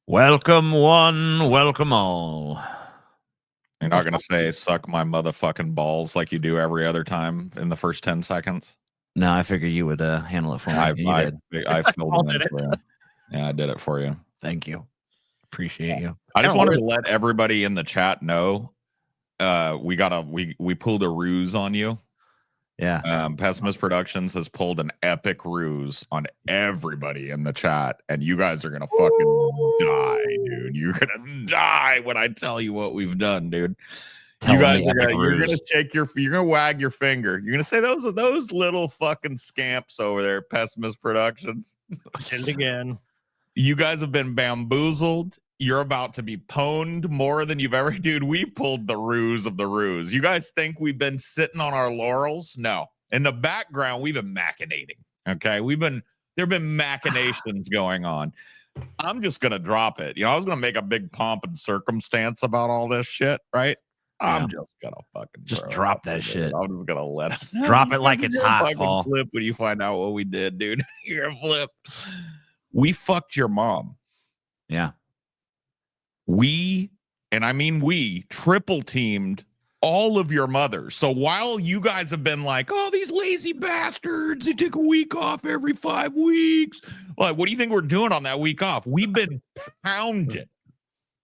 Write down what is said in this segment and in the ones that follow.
Welcome one, welcome all. You're not going to say suck my motherfucking balls like you do every other time in the first 10 seconds? No, I figure you would handle it for me. I filled it in for you. Yeah, I did it for you. Thank you. Appreciate you. I just wanted to let everybody in the chat know we pulled a ruse on you. Yeah. Pessimist Productions has pulled an epic ruse on everybody in the chat, and you guys are gonna fucking die, dude. You're gonna die when I tell you what we've done, dude. You're gonna you're gonna wag your finger. You're gonna say those little fucking scamps over there, Pessimist Productions. And again, you guys have been bamboozled. You're about to be pwned more than you've ever, dude. We pulled the ruse of the ruse. You guys think we've been sitting on our laurels? No. In the background, we've been machinating. Okay, there've been machinations going on. I'm just gonna drop it. I was gonna make a big pomp and circumstance about all this shit, right? Yeah. I'm just gonna fucking drop that shit. I'm just gonna let it drop it like it's hot, Paul. Flip when you find out what we did, dude. You're a flip. We fucked your mom. Yeah. We triple teamed all of your mothers. So while you guys have been like, oh, these lazy bastards, they take a week off every 5 weeks. Like, what do you think we're doing on that week off? We've been pounding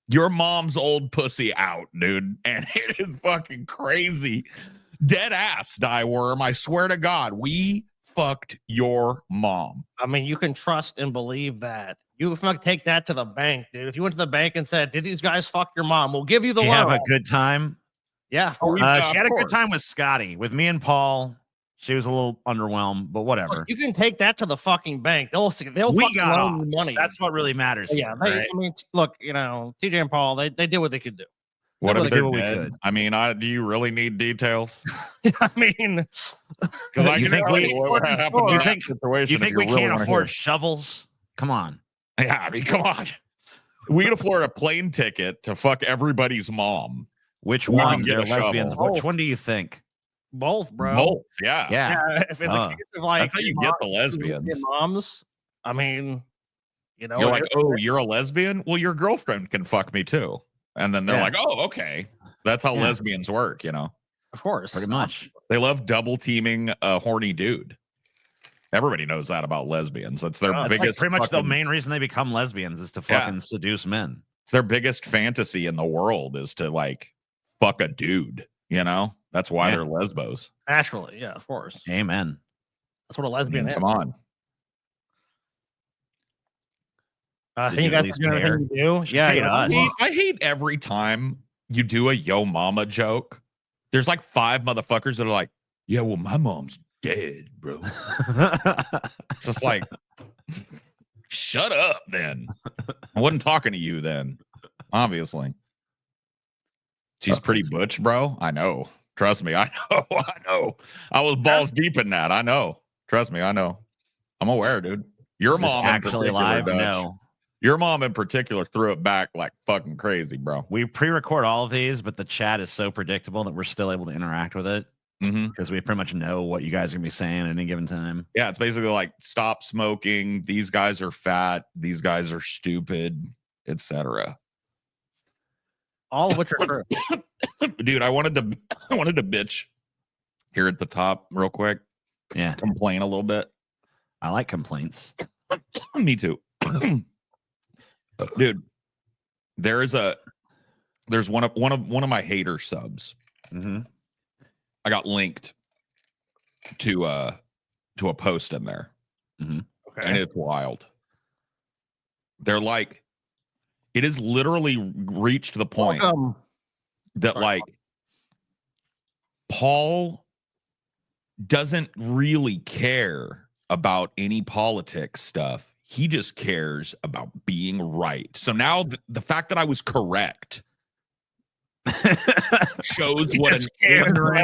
your mom's old pussy out, dude. And it is fucking crazy. Dead ass, die worm. I swear to God, we fucked your mom. I mean, you can trust and believe that. You take that to the bank, dude. If you went to the bank and said, did these guys fuck your mom? We'll give you the loan. Have a good time? Yeah. She had a good time with Scotty. With me and Paul, she was a little underwhelmed, but whatever. Look, you can take that to the fucking bank. They'll we got loan you money. That's what really matters. Yeah. Right? I mean, look, TJ and Paul, they did what they could do. What if they're dead? I mean, do you really need details? I mean, because I can tell you what happened in that situation. You think we can't afford shovels? Come on. Yeah, I mean, come on. We can afford a plane ticket to fuck everybody's mom. Which one? They're lesbians. Which one do you think? Both, bro. Both, yeah. If it's a case of like, that's how you get the lesbians. Moms, I mean, you're like, oh, you're a lesbian? Well, your girlfriend can fuck me too. And then they're like, oh, okay. That's how lesbians work, Of course. Pretty much. They love double teaming a horny dude. Everybody knows that about lesbians. That's their biggest. Pretty much the main reason they become lesbians is to fucking seduce men. It's their biggest fantasy in the world is to like fuck a dude. That's why they're lesbos. Naturally, yeah, of course. Amen. That's what a lesbian is. Come on. You guys do everything you do? Yeah, I hate every time you do a yo mama joke. There's like 5 motherfuckers that are like, yeah, well, my mom's dead, bro. It's just like, shut up then. I wasn't talking to you then, obviously. She's pretty butch, bro. I know. Trust me, I know. I was balls deep in that. I know. Trust me, I know. I'm aware, dude. Your mom actually alive? No. Your mom in particular threw it back like fucking crazy, bro. We pre-record all of these, but the chat is so predictable that we're still able to interact with it because we pretty much know what you guys are gonna be saying at any given time. Yeah, it's basically like stop smoking. These guys are fat. These guys are stupid, etc. All of which are true. Dude, I wanted to bitch here at the top real quick. Yeah, complain a little bit. I like complaints. Me too. Dude, there's one of my hater subs. I got linked to a post in there. Okay. And it's wild. They're like, it has literally reached the point that like Paul doesn't really care about any politics stuff. He just cares about being right. So now the fact that I was correct shows what an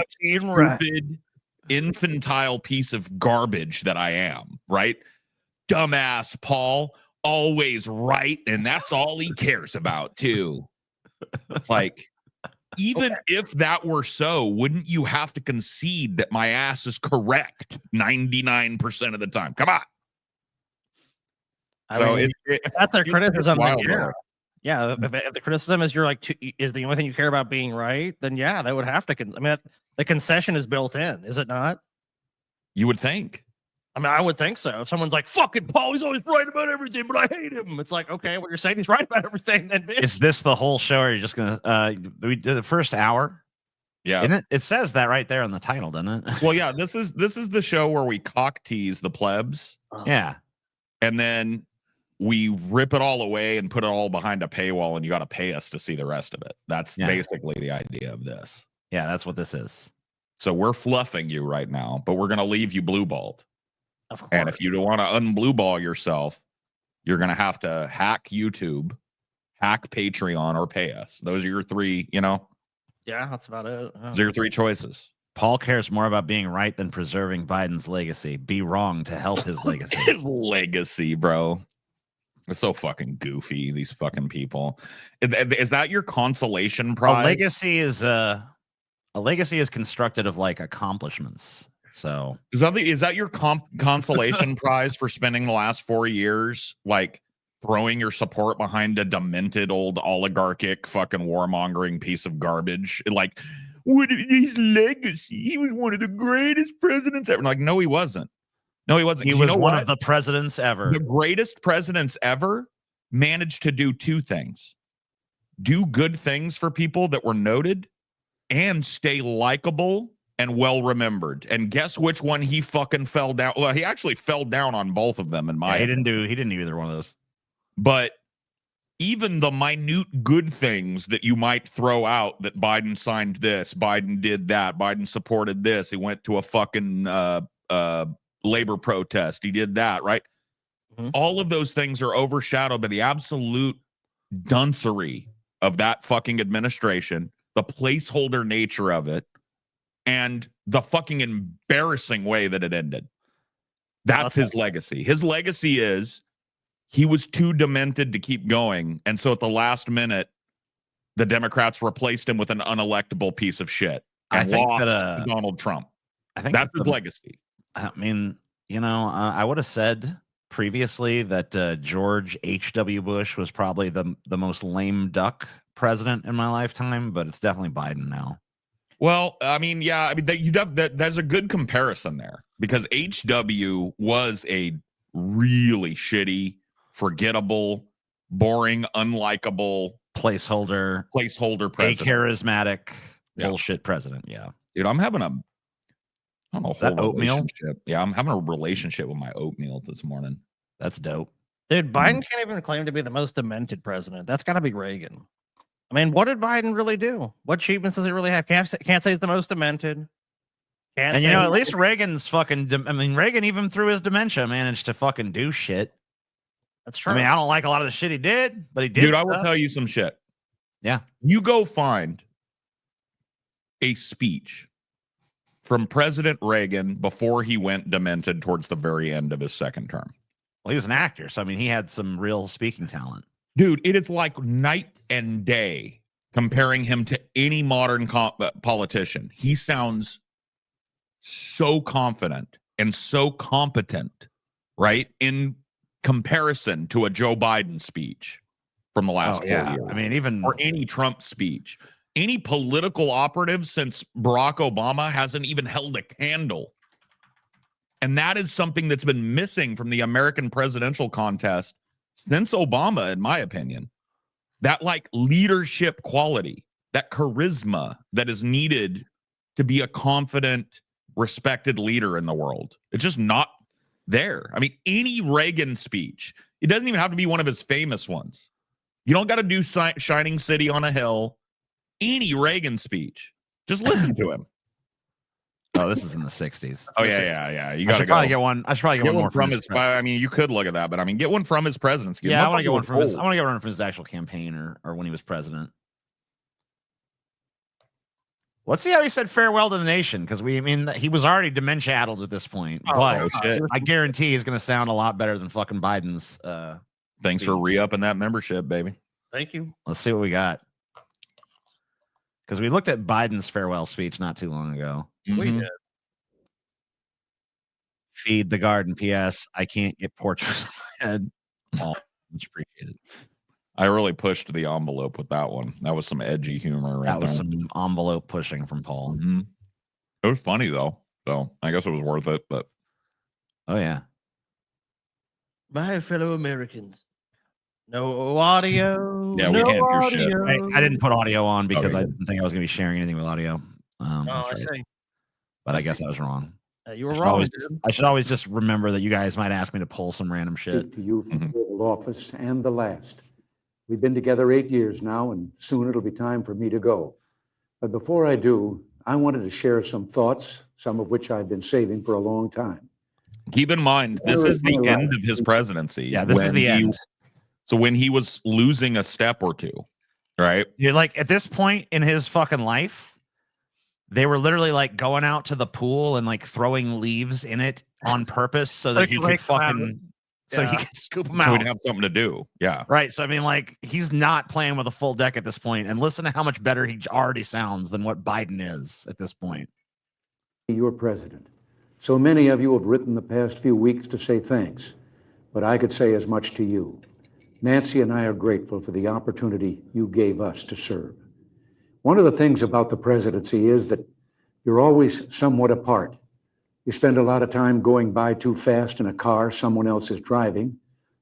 stupid, infantile piece of garbage that I am, right? Dumbass Paul, always right, and that's all he cares about, too. It's like, even if that were so, wouldn't you have to concede that my ass is correct 99% of the time? Come on. If that's their criticism, then Yeah, if the criticism is is the only thing you care about being right, then yeah, that would have to. I mean, the concession is built in, is it not? You would think. I mean, I would think so. If someone's like, "Fucking Paul, he's always right about everything, but I hate him," it's like, okay, well, you're saying he's right about everything, then. Bitch. Is this the whole show? Or are you just gonna we do the first hour? Yeah, and it says that right there on the title, doesn't it? Well, yeah, this is the show where we cock tease the plebs. Yeah, and then we rip it all away and put it all behind a paywall, and you got to pay us to see the rest of it. That's basically the idea of this. Yeah, that's what this is. So we're fluffing you right now, but we're going to leave you blue balled. Of course. And if you don't want to unblue ball yourself, you're going to have to hack YouTube, hack Patreon, or pay us. Those are your three, Yeah, that's about it. Those are your three choices. Paul cares more about being right than preserving Biden's legacy. Be wrong to help his legacy. His legacy, bro. It's so fucking goofy, these fucking people. Is that your consolation prize? A legacy is constructed of like accomplishments. So is that your consolation prize for spending the last 4 years like throwing your support behind a demented old oligarchic fucking warmongering piece of garbage? Like, what is his legacy? He was one of the greatest presidents ever. Like, no, he wasn't. No, he wasn't. He was one of the presidents ever. The greatest presidents ever managed to do two things: do good things for people that were noted and stay likable and well remembered. And guess which one he fucking fell down? Well, he actually fell down on both of them in my he didn't do either one of those. But even the minute good things that you might throw out, that Biden signed this, Biden did that, Biden supported this, he went to a fucking labor protest, he did that, right? Mm-hmm. All of those things are overshadowed by the absolute duncery of that fucking administration, the placeholder nature of it, and the fucking embarrassing way that it ended. That's his legacy. His legacy is he was too demented to keep going. And so at the last minute, the Democrats replaced him with an unelectable piece of shit and lost Donald Trump. I think that's his legacy. I mean, I would have said previously that George H.W. Bush was probably the most lame duck president in my lifetime, but it's definitely Biden now. Well, I mean, yeah, I mean, there's a good comparison there, because HW was a really shitty, forgettable, boring, unlikable placeholder president, a charismatic bullshit president. Yeah, dude, I'm having oatmeal. Yeah, I'm having a relationship with my oatmeal this morning. That's dope, dude. Biden can't even claim to be the most demented president. That's got to be Reagan. I mean, what did Biden really do? What achievements does he really have? Can't say he's the most demented. And at least Reagan's fucking. I mean, Reagan, even through his dementia, managed to fucking do shit. That's true. I mean, I don't like a lot of the shit he did, but he did. Dude, I will tell you some shit. Yeah, you go find a speech from President Reagan before he went demented towards the very end of his second term. Well, he was an actor, so I mean, he had some real speaking talent. Dude, it is like night and day comparing him to any modern politician. He sounds so confident and so competent, right? In comparison to a Joe Biden speech from the last 4 years. I mean, or any Trump speech. Any political operative since Barack Obama hasn't even held a candle. And that is something that's been missing from the American presidential contest since Obama, in my opinion. That like leadership quality, that charisma that is needed to be a confident, respected leader in the world. It's just not there. I mean, any Reagan speech, it doesn't even have to be one of his famous ones. You don't got to do Shining City on a Hill. Any Reagan speech, just listen to him. Oh, this is in the 60s. Oh, yeah. You got to probably get one. I should probably get one more from his. I mean, you could look at that, but I mean, get one from his presidency. Yeah, I want to get one from his. I want to get one from his actual campaign or when he was president. Let's see how he said farewell to the nation, because he was already dementia-addled at this point. But I guarantee he's going to sound a lot better than fucking Biden's. Thanks for re-upping that membership, baby. Thank you. Let's see what we got. Because we looked at Biden's farewell speech not too long ago. Mm-hmm. We did. Feed the garden. P.S. I can't get portraits on my head. Oh, much appreciated. I really pushed the envelope with that one. That was some edgy humor. That was some envelope pushing from Paul. Mm-hmm. It was funny though, so I guess it was worth it. But oh yeah, my fellow Americans, no audio. Yeah, we no can't hear shit. audio. I didn't put audio on because Okay, I good. didn't think I was going to be sharing anything with audio. Oh, That's I right. see. But I guess I was wrong. You were wrong. I should always just remember that you guys might ask me to pull some random shit. Speak to you from the Oval Office and the last. We've been together 8 years now, and soon it'll be time for me to go. But before I do, I wanted to share some thoughts, some of which I've been saving for a long time. Keep in mind, this is the end of his presidency. Yeah, this is the end. So when he was losing a step or two, right? You're like, at this point in his fucking life, they were literally like going out to the pool and like throwing leaves in it on purpose so that he could fucking, so he could scoop them So out. he'd have something to do. Yeah. Right. So, I mean, like, he's not playing with a full deck at this point. And listen to how much better he already sounds than what Biden is at this point. Your president. So many of you have written the past few weeks to say thanks, but I could say as much to you. Nancy and I are grateful for the opportunity you gave us to serve. One of the things about the presidency is that you're always somewhat apart. You spend a lot of time going by too fast in a car someone else is driving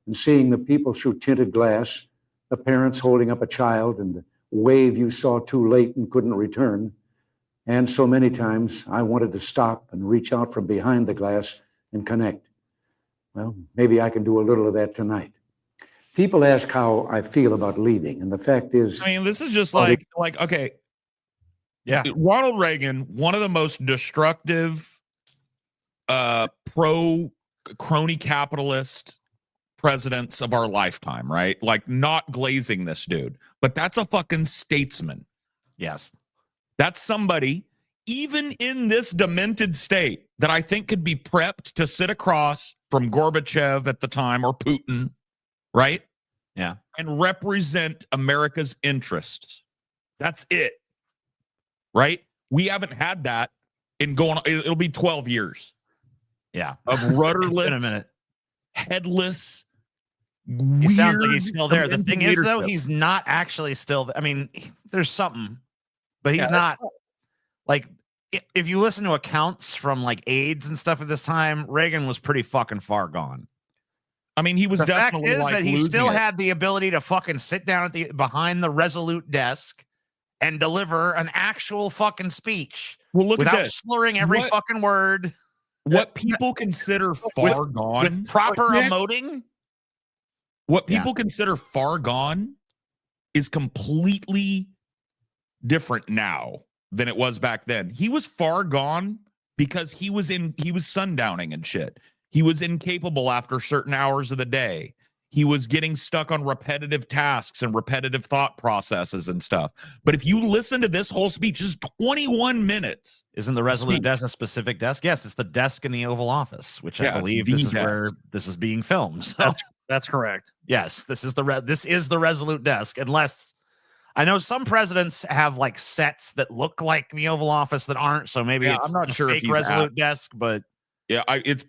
and seeing the people through tinted glass, the parents holding up a child and the wave you saw too late and couldn't return. And so many times I wanted to stop and reach out from behind the glass and connect. Well, maybe I can do a little of that tonight. People ask how I feel about leaving, and the fact is, I mean, this is just like okay. Yeah. Ronald Reagan, one of the most destructive pro crony capitalist presidents of our lifetime, right? Like, not glazing this dude, but that's a fucking statesman. Yes. That's somebody, even in this demented state, that I think could be prepped to sit across from Gorbachev at the time or Putin, right? Yeah. And represent America's interests. That's it. Right? We haven't had that it'll be 12 years. Yeah. Of rudderless, It's been a minute. Headless, He sounds like weird, he's still there. The demented thing is, though, leadership. he's not actually still. I mean, there's something, but he's not. Like, if you listen to accounts from like AIDS and stuff at this time, Reagan was pretty fucking far gone. I mean, he was The fact definitely is like that he losing still it. had the ability to fucking sit down behind the Resolute desk and deliver an actual fucking speech. Well, look without at this. slurring every fucking word. What people consider far gone, with proper emoting. What people consider far gone is completely different now than it was back then. He was far gone because he was sundowning and shit. He was incapable after certain hours of the day. He was getting stuck on repetitive tasks and repetitive thought processes and stuff. But if you listen to this whole speech, it's 21 minutes. Isn't the Resolute desk a specific desk? Yes, it's the desk in the Oval Office, which I believe this is where this is being filmed. So that's correct. Yes, this is the Resolute desk. Unless I know some presidents have like sets that look like the Oval Office that aren't. So maybe it's I'm not sure if fake he's Resolute desk, but yeah,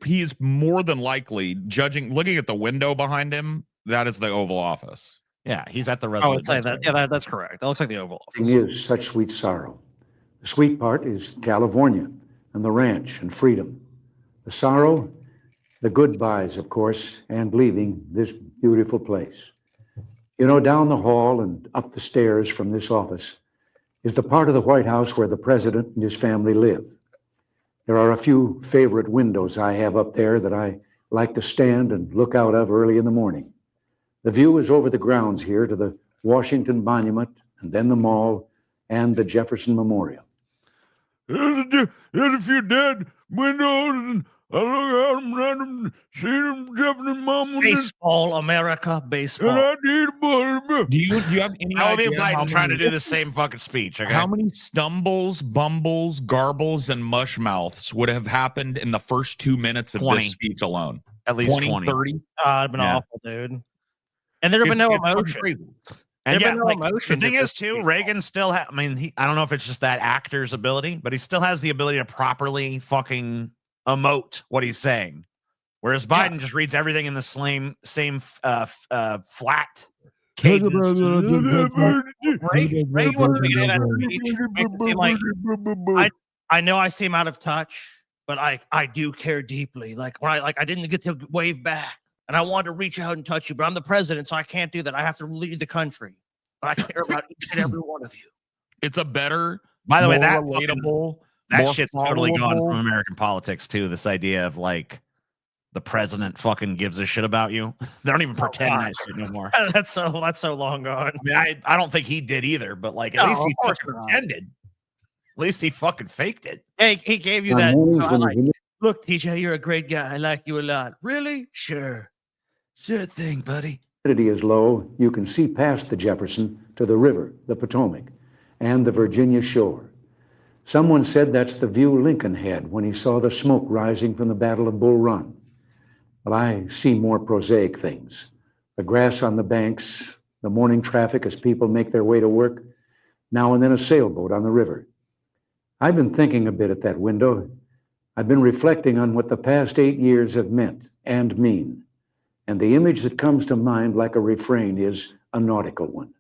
he's more than likely looking at the window behind him. That is the Oval Office. Yeah, he's at the Resolute. I would say that. Yeah, that's correct. That looks like the Oval Office. it is such sweet sorrow. The sweet part is California and the ranch and freedom. The sorrow, the goodbyes, of course, and leaving this beautiful place. You know, down the hall and up the stairs from this office is the part of the White House where the president and his family live. There are a few favorite windows I have up there that I like to stand and look out of early in the morning. The view is over the grounds here to the Washington Monument, and then the mall and the Jefferson Memorial. There's a few dead windows, and I look out and see them Jefferson Monument. Baseball, America, baseball. And I need a butter. Do you have any I'll be idea how Biden trying to many- do the same fucking speech. Okay? How many stumbles, bumbles, garbles, and mush mouths would have happened in the first 2 minutes of 20. this speech alone? At least 20. 30? It'd been Yeah. awful, dude. And there'd have been no It's fucking emotion. crazy. And There'd yeah, been no like, emotion the thing to is this too, speech. Reagan still I mean, I don't know if it's just that actor's ability, but he still has the ability to properly fucking emote what he's saying. Whereas Biden just reads everything in the same flat cadence. Reagan was the beginning of that speech makes it seem like I know I seem out of touch, but I do care deeply. Like when I didn't get to wave back, and I wanted to reach out and touch you, but I'm the president, so I can't do that. I have to lead the country, but I care about each and every one of you. It's a better, By the way, more that relatable, that more shit's totally gone followable. from American politics too. This idea of like the president fucking gives a shit about you. They don't even pretend God. that shit no more. that's so long gone. I mean, I don't think he did either, but like at No, least he of course fucking not. pretended. At least he fucking faked it. Hey, he gave you On that. mornings I when like, the look, TJ, you're a great guy. I like you a lot. Really? Sure. Sure thing, buddy. humidity is low, you can see past the Jefferson to the river, the Potomac, and the Virginia shore. Someone said that's the view Lincoln had when he saw the smoke rising from the Battle of Bull Run. But I see more prosaic things. The grass on the banks, the morning traffic as people make their way to work, now and then a sailboat on the river. I've been thinking a bit at that window. I've been reflecting on what the past 8 years have meant and mean. And the image that comes to mind like a refrain is a nautical one.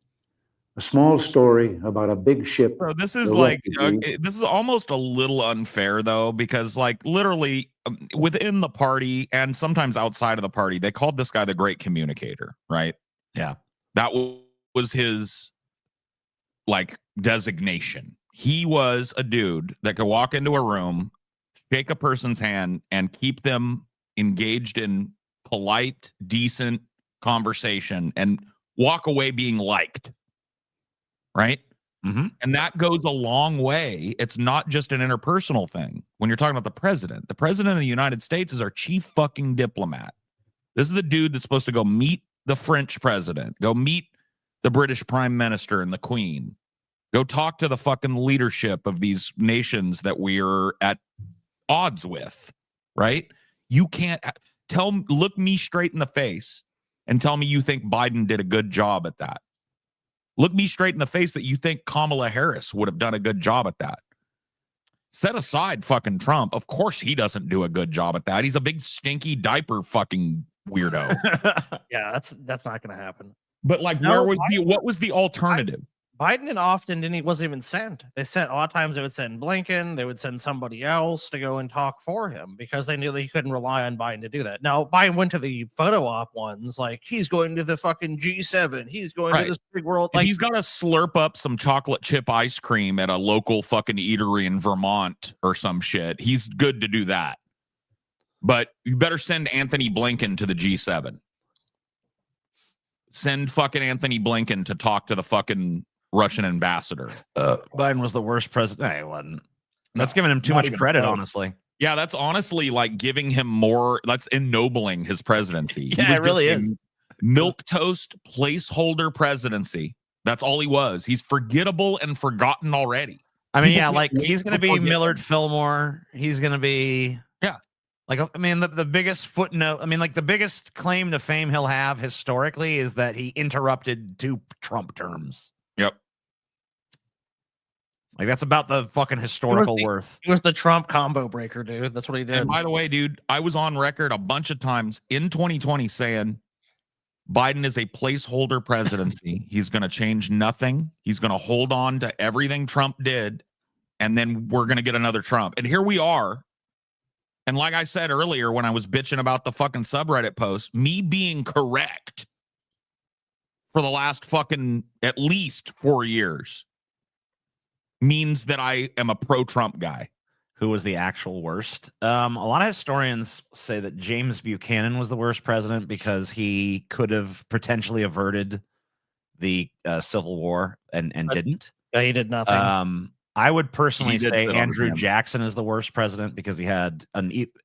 A small story about a big ship. So this is the like refugee- this is almost a little unfair though, because like literally within the party and sometimes outside of the party, they called this guy the great communicator, right? Yeah. That was his like designation. He was a dude that could walk into a room, shake a person's hand, and keep them engaged in polite, decent conversation and walk away being liked. Right? Mm-hmm. And that goes a long way. It's not just an interpersonal thing. When you're talking about the president of the United States is our chief fucking diplomat. This is the dude that's supposed to go meet the French president, go meet the British prime minister and the queen, go talk to the fucking leadership of these nations that we're at odds with, right? You can't look me straight in the face and tell me you think Biden did a good job at that. Look me straight in the face that you think Kamala Harris would have done a good job at that. Set aside fucking Trump. Of course he doesn't do a good job at that. He's a big stinky diaper fucking weirdo. Yeah, that's not going to happen. But like, No, what was the alternative? Biden and often wasn't even sent. They sent a lot of times they would send Blinken, they would send somebody else to go and talk for him because they knew that he couldn't rely on Biden to do that. Now Biden went to the photo op ones, like he's going to the fucking G7, he's going to this big world. Like Like he's got to slurp up some chocolate chip ice cream at a local fucking eatery in Vermont or some shit. He's good to do that. But you better send Anthony Blinken to the G7. Send fucking Anthony Blinken to talk to the fucking Russian ambassador. Biden was the worst president. No, he wasn't. That's giving him too much credit, honestly. Yeah, that's honestly like giving him more. That's ennobling his presidency. Yeah, it really is. Milk toast placeholder presidency. That's all he was. He's forgettable and forgotten already. I mean, People yeah, can't like wait he's going to to be forget Millard him. Fillmore. He's going to be, Yeah. Like, I mean, the biggest footnote, I mean, like the biggest claim to fame he'll have historically is that he interrupted 2 Trump terms. Yep. Like, that's about the fucking historical worth. he was the Trump combo breaker, dude. That's what he did. And by the way, dude, I was on record a bunch of times in 2020 saying Biden is a placeholder presidency. He's going to change nothing. He's going to hold on to everything Trump did. And then we're going to get another Trump. And here we are. And like I said earlier, when I was bitching about the fucking subreddit post, me being correct for the last fucking at least 4 years means that I am a pro-Trump guy. Who was the actual worst? A lot of historians say that James Buchanan was the worst president because he could have potentially averted the Civil War and didn't. Yeah, he did nothing. I would personally He did say sit on the Andrew camera. Jackson is the worst president because he had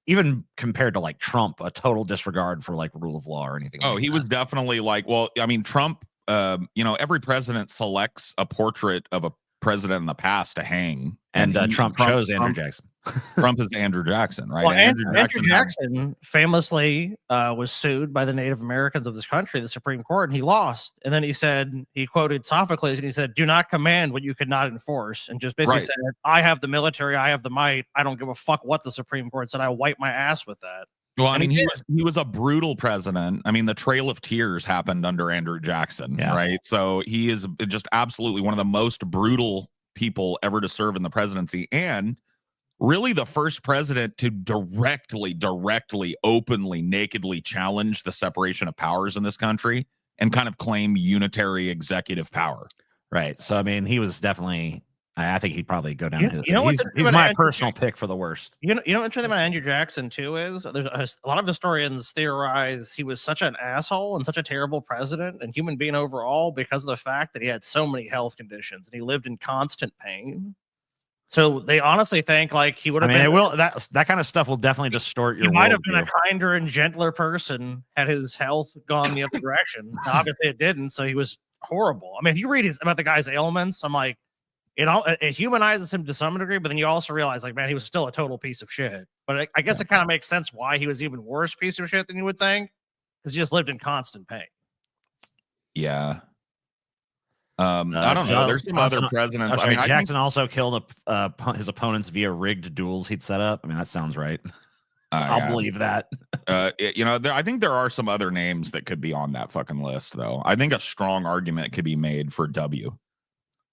even compared to like Trump, a total disregard for like rule of law or anything. Oh, like he that. was definitely like, well, I mean, Trump, every president selects a portrait of a president in the past to hang. And Trump chose Andrew Jackson. Trump is Andrew Jackson, right? Well, Andrew had- Jackson famously was sued by the Native Americans of this country, the Supreme Court, and he lost. And then he quoted Sophocles, and he said, "Do not command what you could not enforce," and just basically Right. said, "I have the military, I have the might. I don't give a fuck what the Supreme Court said. I wipe my ass with that." Well, I And mean, he was a brutal president. I mean, the Trail of Tears happened under Andrew Jackson, right? So he is just absolutely one of the most brutal people ever to serve in the presidency, and really the first president to directly, openly, nakedly challenge the separation of powers in this country and kind of claim unitary executive power. Right. So, I mean, he was definitely, I think he'd probably go down. He's my personal pick for the worst. You know what's interesting about Andrew Jackson too is there's a lot of historians theorize he was such an asshole and such a terrible president and human being overall because of the fact that he had so many health conditions and he lived in constant pain. So they honestly think like he would have been. It will that kind of stuff will definitely distort your. He might have been a kinder and gentler person had his health gone the other direction. Obviously, it didn't. So he was horrible. I mean, if you read about the guy's ailments, I'm like, it humanizes him to some degree, but then you also realize, like, man, he was still a total piece of shit. But I guess it kind of makes sense why he was even worse piece of shit than you would think, because he just lived in constant pain. Yeah. I don't know. There's some other presidents. I mean, Jackson also killed his opponents via rigged duels he'd set up. I mean, that sounds right. I'll believe that. I think there are some other names that could be on that fucking list, though. I think a strong argument could be made for W.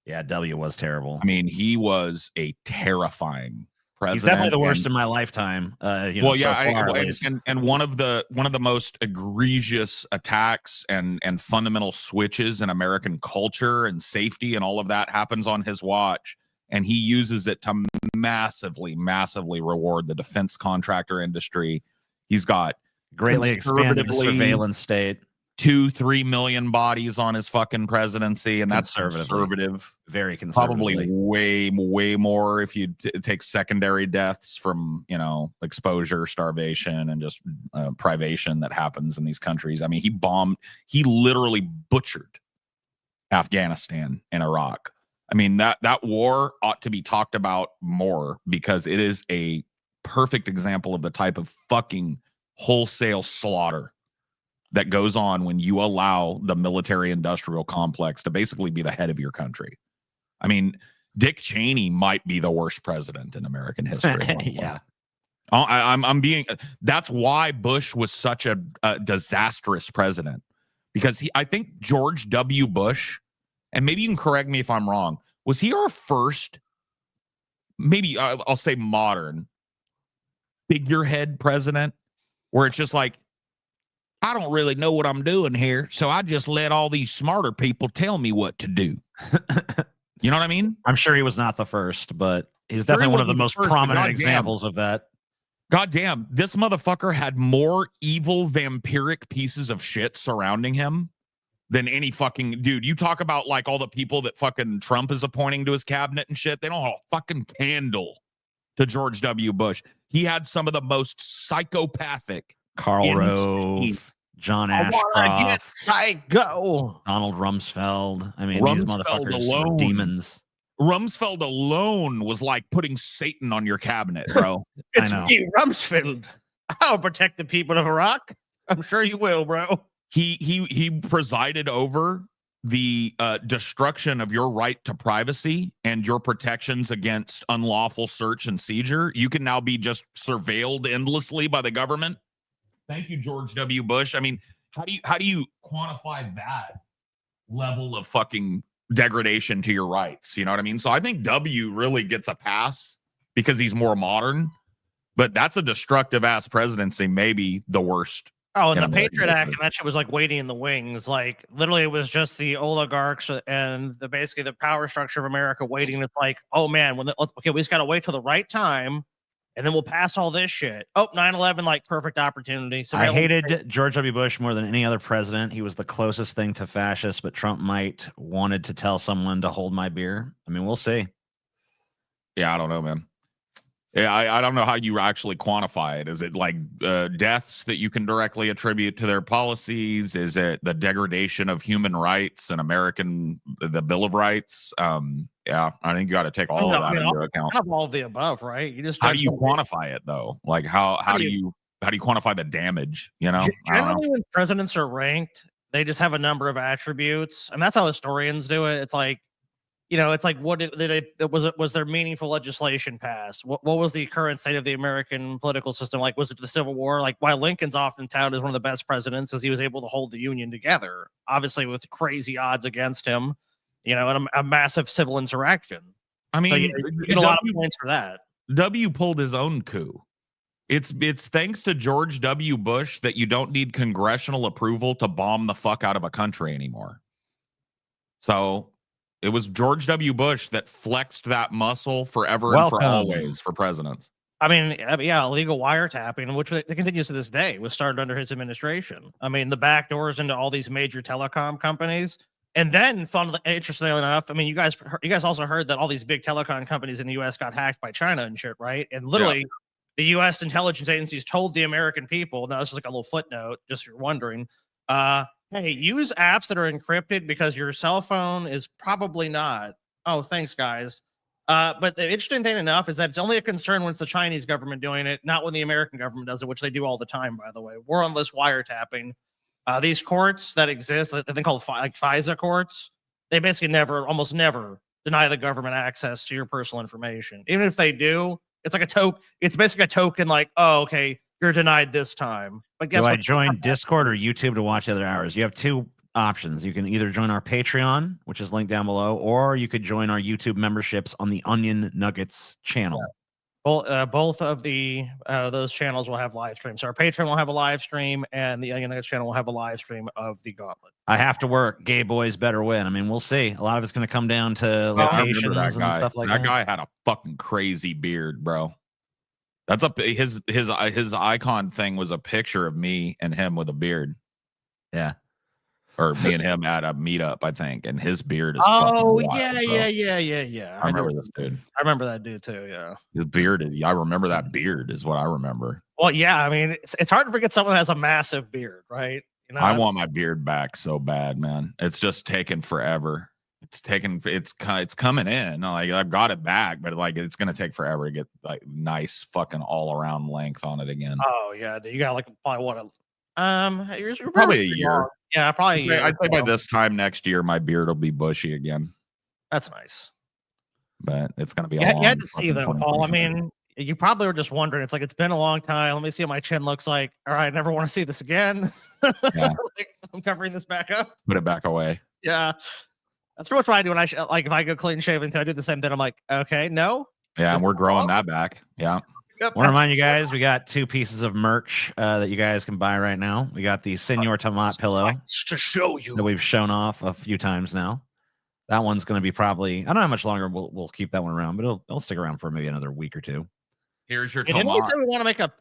Yeah, W was terrible. I mean, he was a terrifying president. He's definitely the worst in my lifetime. And one of the most egregious attacks and fundamental switches in American culture and safety and all of that happens on his watch, and he uses it to massively reward the defense contractor industry. He's got greatly expanded the surveillance state. 2-3 million bodies on his fucking presidency, and that's conservative, very conservative. Probably way more if you take secondary deaths from exposure, starvation, and just privation that happens in these countries. I mean, he literally butchered Afghanistan and Iraq. I mean, that war ought to be talked about more because it is a perfect example of the type of fucking wholesale slaughter that goes on when you allow the military industrial complex to basically be the head of your country. I mean, Dick Cheney might be the worst president in American history. Yeah. That's why Bush was such a disastrous president, because I think George W. Bush, and maybe you can correct me if I'm wrong, was he our first, maybe I'll say modern figurehead president, where it's just like, I don't really know what I'm doing here, so I just let all these smarter people tell me what to do. You know what I mean? I'm sure he was not the first, but he's definitely one of the most prominent examples of that. Goddamn, this motherfucker had more evil vampiric pieces of shit surrounding him than any fucking dude. You talk about like all the people that fucking Trump is appointing to his cabinet and shit. They don't have a fucking candle to George W. Bush. He had some of the most psychopathic, Karl Rove, John Ashcroft, psycho, Donald Rumsfeld. I mean, these motherfuckers were demons. Rumsfeld alone was like putting Satan on your cabinet, bro. It's me, Rumsfeld. I'll protect the people of Iraq. I'm sure you will, bro. He presided over the destruction of your right to privacy and your protections against unlawful search and seizure. You can now be just surveilled endlessly by the government. Thank you, George W. Bush. I mean, how do you quantify that level of fucking degradation to your rights? You know what I mean? So I think W really gets a pass because he's more modern, but that's a destructive ass presidency, maybe the worst. Oh, and the Patriot Act and that shit was like waiting in the wings. Like literally, it was just the oligarchs and basically the power structure of America waiting. It's like, oh man, we just got to wait till the right time. And then we'll pass all this shit. Oh, 9/11, like perfect opportunity. I hated George W. Bush more than any other president. He was the closest thing to fascist, but Trump might wanted to tell someone to hold my beer. I mean, we'll see. Yeah, I don't know, man. Yeah, I don't know how you actually quantify it. Is it like deaths that you can directly attribute to their policies? Is it the degradation of human rights and the Bill of Rights? Yeah, I think you got to take all of that into account. Kind of all of the above, right? You just how do you quantify it though? Like how do you quantify the damage? You know, generally when presidents are ranked, they just have a number of attributes, and that's how historians do it. It's like it's like, what did they was there meaningful legislation passed? What was the current state of the American political system like? Was it the Civil War? Like, why Lincoln's often touted as one of the best presidents, as he was able to hold the Union together, obviously with crazy odds against him, and a massive civil insurrection. I mean, So you get a lot of points for that. W pulled his own coup. It's thanks to George W. Bush that you don't need congressional approval to bomb the fuck out of a country anymore. So it was George W. Bush that flexed that muscle forever and for always for presidents. I mean, yeah, illegal wiretapping, which continues to this day, was started under his administration. I mean, the back doors into all these major telecom companies. And then, interestingly enough, I mean, you guys also heard that all these big telecom companies in the U.S. got hacked by China and shit, right? And literally, the U.S. intelligence agencies told the American people, now this is like a little footnote, just if you're wondering, hey, use apps that are encrypted because your cell phone is probably not. Oh, thanks, guys. But the interesting thing enough is that it's only a concern when it's the Chinese government doing it, not when the American government does it, which they do all the time, by the way. Warrantless wiretapping. These courts that exist, I think called FISA courts, they basically almost never deny the government access to your personal information. Even if they do, it's like a token. It's basically a token like, oh, okay, you're denied this time. But guess what? Do I join Discord or YouTube to watch the other hours? You have two options. You can either join our Patreon, which is linked down below, or you could join our YouTube memberships on the Onion Nuggets channel. Both of those channels will have live streams. So our Patreon will have a live stream, and the Onion Nuggets channel will have a live stream of the Gauntlet. I have to work. Gay boys better win. I mean, we'll see. A lot of it's going to come down to locations and stuff like that. That guy had a fucking crazy beard, bro. That's his icon thing was a picture of me and him with a beard. Yeah. Or me and him at a meetup, I think, and his beard is. Oh, wild, yeah. I remember this dude. I remember that dude too. Yeah, his beard. I remember that beard is what I remember. Well, yeah. I mean, it's hard to forget someone that has a massive beard, right? I want my beard back so bad, man. It's just taken forever. It's coming in. Like I've got it back, but like it's gonna take forever to get like nice fucking all around length on it again. Oh yeah, you got like probably what you're probably a year. Long. Yeah, probably. I'd say by this time next year, my beard will be bushy again. That's nice. But it's gonna be. You had to see though, Paul. I mean, you probably were just wondering. It's like it's been a long time. Let me see what my chin looks like. All right, I never want to see this again. Yeah. Like, I'm covering this back up. Put it back away. Yeah, that's pretty much what I do when if I go clean shaven. I do the same thing. I'm like, okay, no. Yeah, and we're growing that back. Yeah. I want to remind you guys, we got 2 pieces of merch that you guys can buy right now. We got the Senor Tomat pillow to show you that we've shown off a few times now. That one's going to be probably, I don't know how much longer we'll keep that one around, but it'll stick around for maybe another week or 2. Here's your tomat. Didn't we say we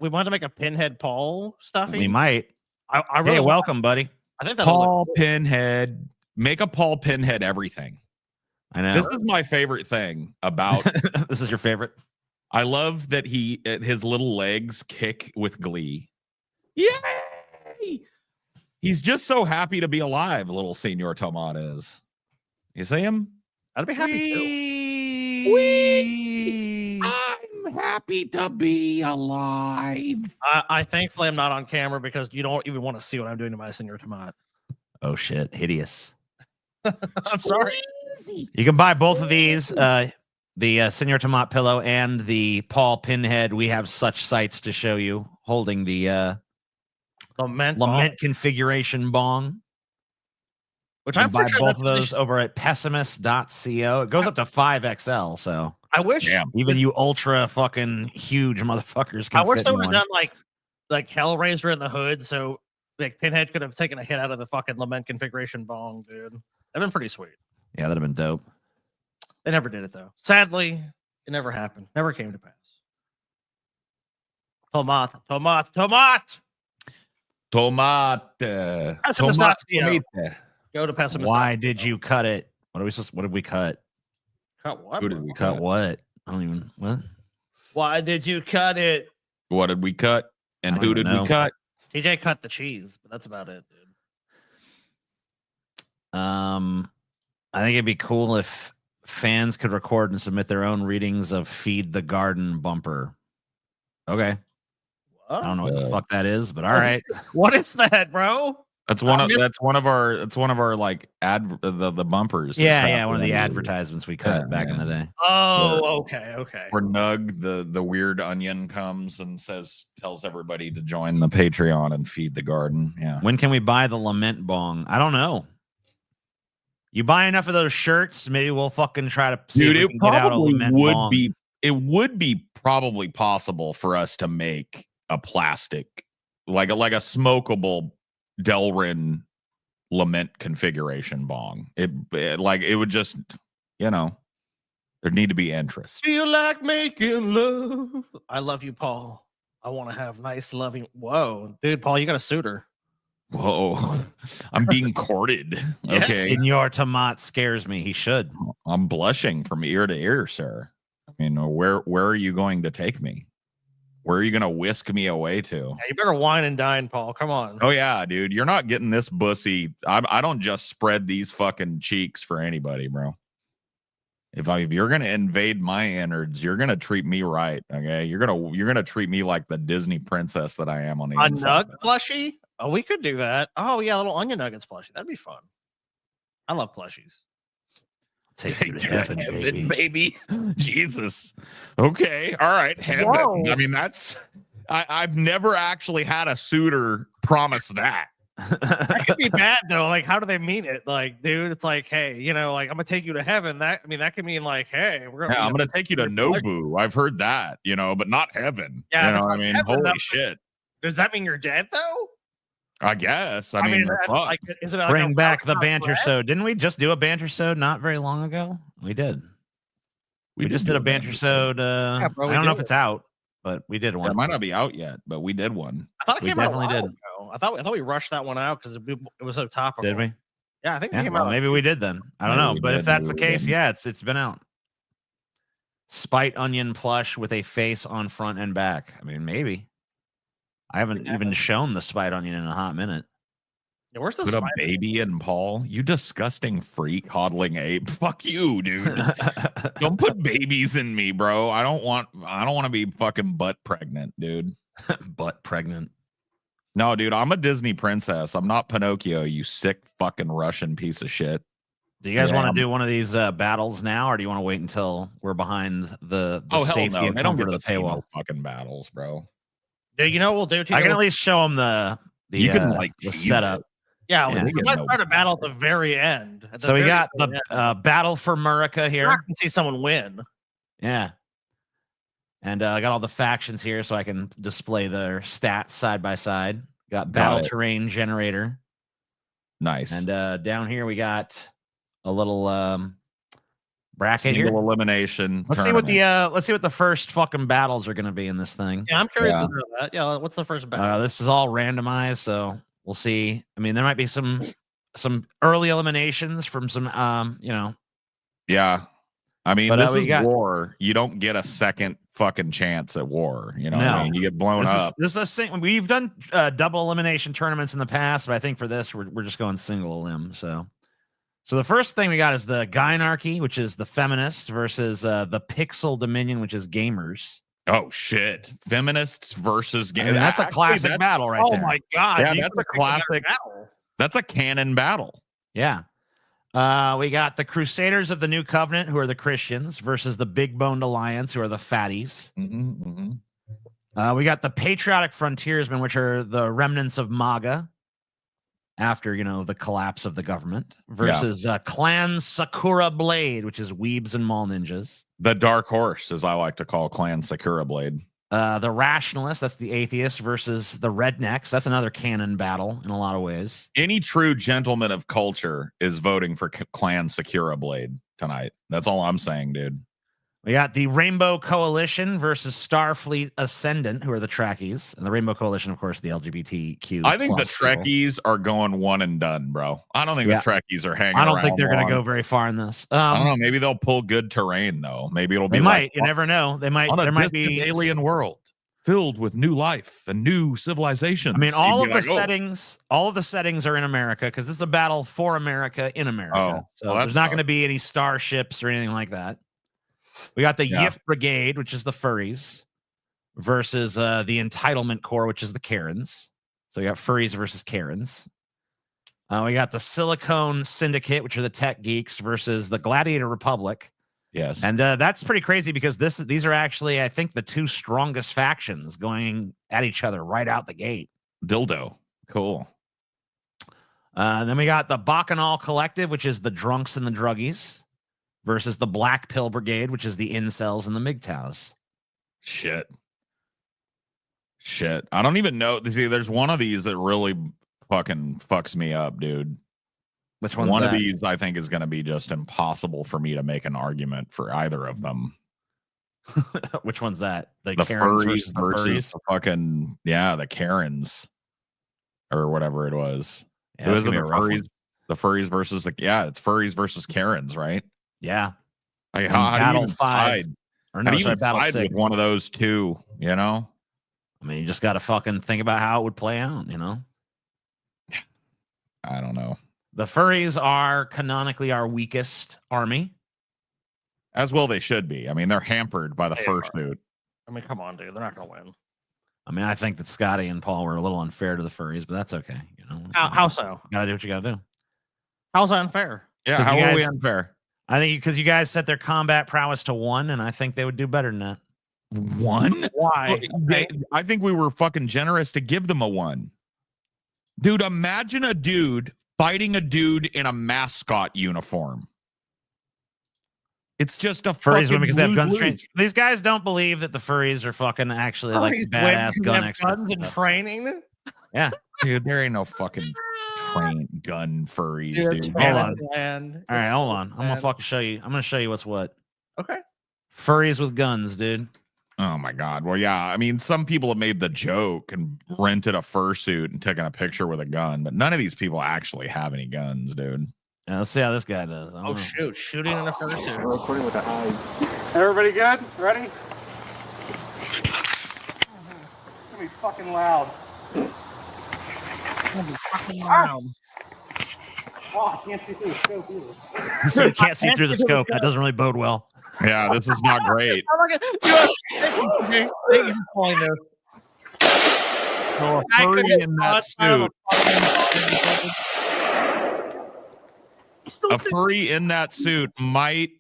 want to make a Pinhead Paul stuffing? We might. I really welcome, buddy. I think that Paul Pinhead. Make a Paul Pinhead everything. I know. This is my favorite thing about. This is your favorite. I love that his little legs kick with glee. Yay! He's just so happy to be alive, little Senor Tomat is. You see him? I'd be happy too. I'm happy to be alive. I thankfully I'm not on camera because you don't even want to see what I'm doing to my Senor Tomat. Oh shit, hideous. I'm sorry. You can buy both of these. The Senor Tomat pillow and the Paul Pinhead. We have such sights to show you holding the lament configuration bong. Which I'm buy both of those over at pessimist.co. It goes up to 5XL. So I wish even you ultra fucking huge motherfuckers can. I wish they would have done like Hellraiser in the hood. So like Pinhead could have taken a hit out of the fucking lament configuration bong, dude. That'd been pretty sweet. Yeah, that'd have been dope. They never did it though. Sadly, it never happened. Never came to pass. Tomat. Go to pessimist. Why did you cut it? What did we cut? Cut what? Who did we cut? What? I don't even. What? Why did you cut it? What did we cut? And who did we cut? TJ cut the cheese, but that's about it, dude. I think it'd be cool if fans could record and submit their own readings of Feed the Garden bumper. Okay. What? I don't know what the fuck that is, but all right. What is that, bro? That's one of our like the bumpers. Yeah, one of the advertisements we cut back in the day. Oh, okay. Where Nug, the weird onion, comes and tells everybody to join the Patreon and feed the garden. Yeah. When can we buy the lament bong? I don't know. You buy enough of those shirts, maybe we'll fucking try to see if we can get out a lament bong. It would be probably possible for us to make a plastic, like a smokable Delrin lament configuration bong. It would just, there'd need to be interest. Feel like making love. I love you, Paul. I want to have nice, loving. Whoa, dude, Paul, you got a suitor. Whoa, I'm being courted. Yes. Okay, Senor Tomat scares me. He should. I'm blushing from ear to ear, sir. I mean, where are you going to take me? Where are you going to whisk me away to? Yeah, you better wine and dine, Paul. Come on. Oh yeah, dude, you're not getting this bussy. I don't just spread these fucking cheeks for anybody, bro. If you're gonna invade my innards, you're gonna treat me right. Okay, you're gonna treat me like the Disney princess that I am on the inside. Nug plushie? Oh, we could do that. Oh yeah, little onion nuggets plushie. That'd be fun. I love plushies. Take you to heaven, baby. Jesus. Okay. All right. Heaven. Whoa. I mean, I've never actually had a suitor promise that. That could be bad though. Like, how do they mean it? Like, dude, it's like, hey, like I'm gonna take you to heaven. That could mean like, hey, I'm gonna take you to Nobu. I've heard that, but not heaven. Yeah, I mean, heaven, holy shit. Does that mean you're dead though? I guess. I mean, like, is it like bring back the banter sode? Didn't we just do a banter sode not very long ago? We did. We just did a banter sode. Yeah, bro, I don't know if it's out, but we did one. It might not be out yet, but we did one. I thought it came out definitely did. Ago. I thought we rushed that one out because it was so topical. Did we? Yeah, I think it came out. Maybe we did then. I don't know, but if that's the case, yeah, it's been out. Spite onion plush with a face on front and back. I mean, maybe. I haven't even shown the spite onion in a hot minute. Yeah, where's the Put a baby in Paul? You disgusting freak, hodling ape. Fuck you, dude. Don't put babies in me, bro. I don't want to be fucking butt pregnant, dude. Butt pregnant. No, dude, I'm a Disney princess. I'm not Pinocchio, you sick fucking Russian piece of shit. Do you guys want to do one of these battles now, or do you want to wait until we're behind the safety and comfort of the paywall? Fucking battles, bro. Dude, you know what we'll do? I can at least show them the setup. Yeah, let's start a battle at the very end. So we got the battle for Murka here. I can see someone win. Yeah. And I got all the factions here so I can display their stats side by side. Got battle terrain generator. Nice. And down here we got a little bracket Single here. elimination. Let's see what the first fucking battles are going to be in this thing. Yeah, I'm curious to know that. Yeah, what's the first battle? This is all randomized, so we'll see. I mean, there might be some early eliminations from some Yeah. I mean, but, this is war. You don't get a second fucking chance at war. What I mean? You get blown up. This is we've done double elimination tournaments in the past, but I think for this we're just going single elim. So the first thing we got is the Gynarchy, which is the feminist, versus the Pixel Dominion, which is gamers. Oh shit! Feminists versus gamers. I mean, that's a classic battle right there. Oh my god! Yeah, that's a classic battle. That's a canon battle. Yeah. We got the Crusaders of the New Covenant, who are the Christians, versus the Big Boned Alliance, who are the fatties. We got the Patriotic Frontiersmen, which are the remnants of MAGA after, the collapse of the government, versus Clan Sakura Blade, which is Weebs and Mall Ninjas. The Dark Horse, as I like to call Clan Sakura Blade. The Rationalists, that's the Atheists, versus the Rednecks. That's another canon battle in a lot of ways. Any true gentleman of culture is voting for Clan Sakura Blade tonight. That's all I'm saying, dude. We got the Rainbow Coalition versus Starfleet Ascendant, who are the Trekkies. And the Rainbow Coalition, of course, the LGBTQ. I think the Trekkies are going one and done, bro. I don't think the Trekkies are hanging around. I don't think they're going to go very far in this. I don't know. Maybe they'll pull good terrain, though. Maybe it'll be. They might. You never know. They might. There might be alien world filled with new life and new civilizations. I mean, all of the settings are in America because this is a battle for America in America. So there's not going to be any starships or anything like that. We got the Yif Brigade, which is the furries, versus the Entitlement Corps, which is the Karens. So you got furries versus Karens. We got the Silicone Syndicate, which are the tech geeks, versus the Gladiator Republic. Yes. And that's pretty crazy because these are actually, I think, the two strongest factions going at each other right out the gate. Dildo. Cool. Then we got the Bacchanal Collective, which is the drunks and the druggies, versus the Black Pill Brigade, which is the incels and the MGTOWs. Shit. I don't even know. See, there's one of these that really fucking fucks me up, dude. Which one's one that? of these I think is going to be just impossible for me to make an argument for either of them. Which one's that? The furries Karens versus the furries? the fucking the Karens or whatever it was. Yeah, It was that's the gonna be a rough furries, one. the furries versus the it's furries versus Karens, right? Yeah. Like And how do you Battle even 5, decide? or How no, do you sorry, even Battle decide 6. with one of those two? You know, I mean, you just got to fucking think about how it would play out, you know? I don't know. The furries are canonically our weakest army. As well, they should be. I mean, they're hampered by the They fursuit. I mean, come on, dude. They're not gonna win. I mean, I think that Scotty and Paul were a little unfair to the furries, but that's okay. You know, How so? Gotta do what you gotta do. How's that unfair? Yeah, 'Cause how you are we guys- unfair? I think because you guys set their combat prowess to 1, and I think they would do better than that. 1? Why? I think we were fucking generous to give them a 1. Dude, imagine a dude fighting a dude in a mascot uniform. It's just a Furries fucking win because they have gun lose-lose. strength. These guys don't believe that the furries are fucking actually like Furries win badass because they gun have experts. guns and stuff. training. Yeah. Dude, there ain't no fucking train gun furries, Dude, dude. it's Hold on. Fantasyland. All right, It's hold on. I'm gonna Fantasyland. fucking show you. I'm gonna show you what's what. Okay. Furries with guns, dude. Oh my god. Well, yeah. I mean, some people have made the joke and rented a fursuit and taken a picture with a gun, but none of these people actually have any guns, dude. Yeah, let's see how this guy does. I don't Oh know. shoot! Shooting in the fursuit. We're recording with the eyes. Everybody good? Ready? It's gonna be fucking loud. Wow. Oh, I can't see through the scope either. So you can't see through the scope. That doesn't really bode well. Yeah, this is not great. Thank you for calling this. So a I furry couldn't in that cross out of suit, a a furry in that suit might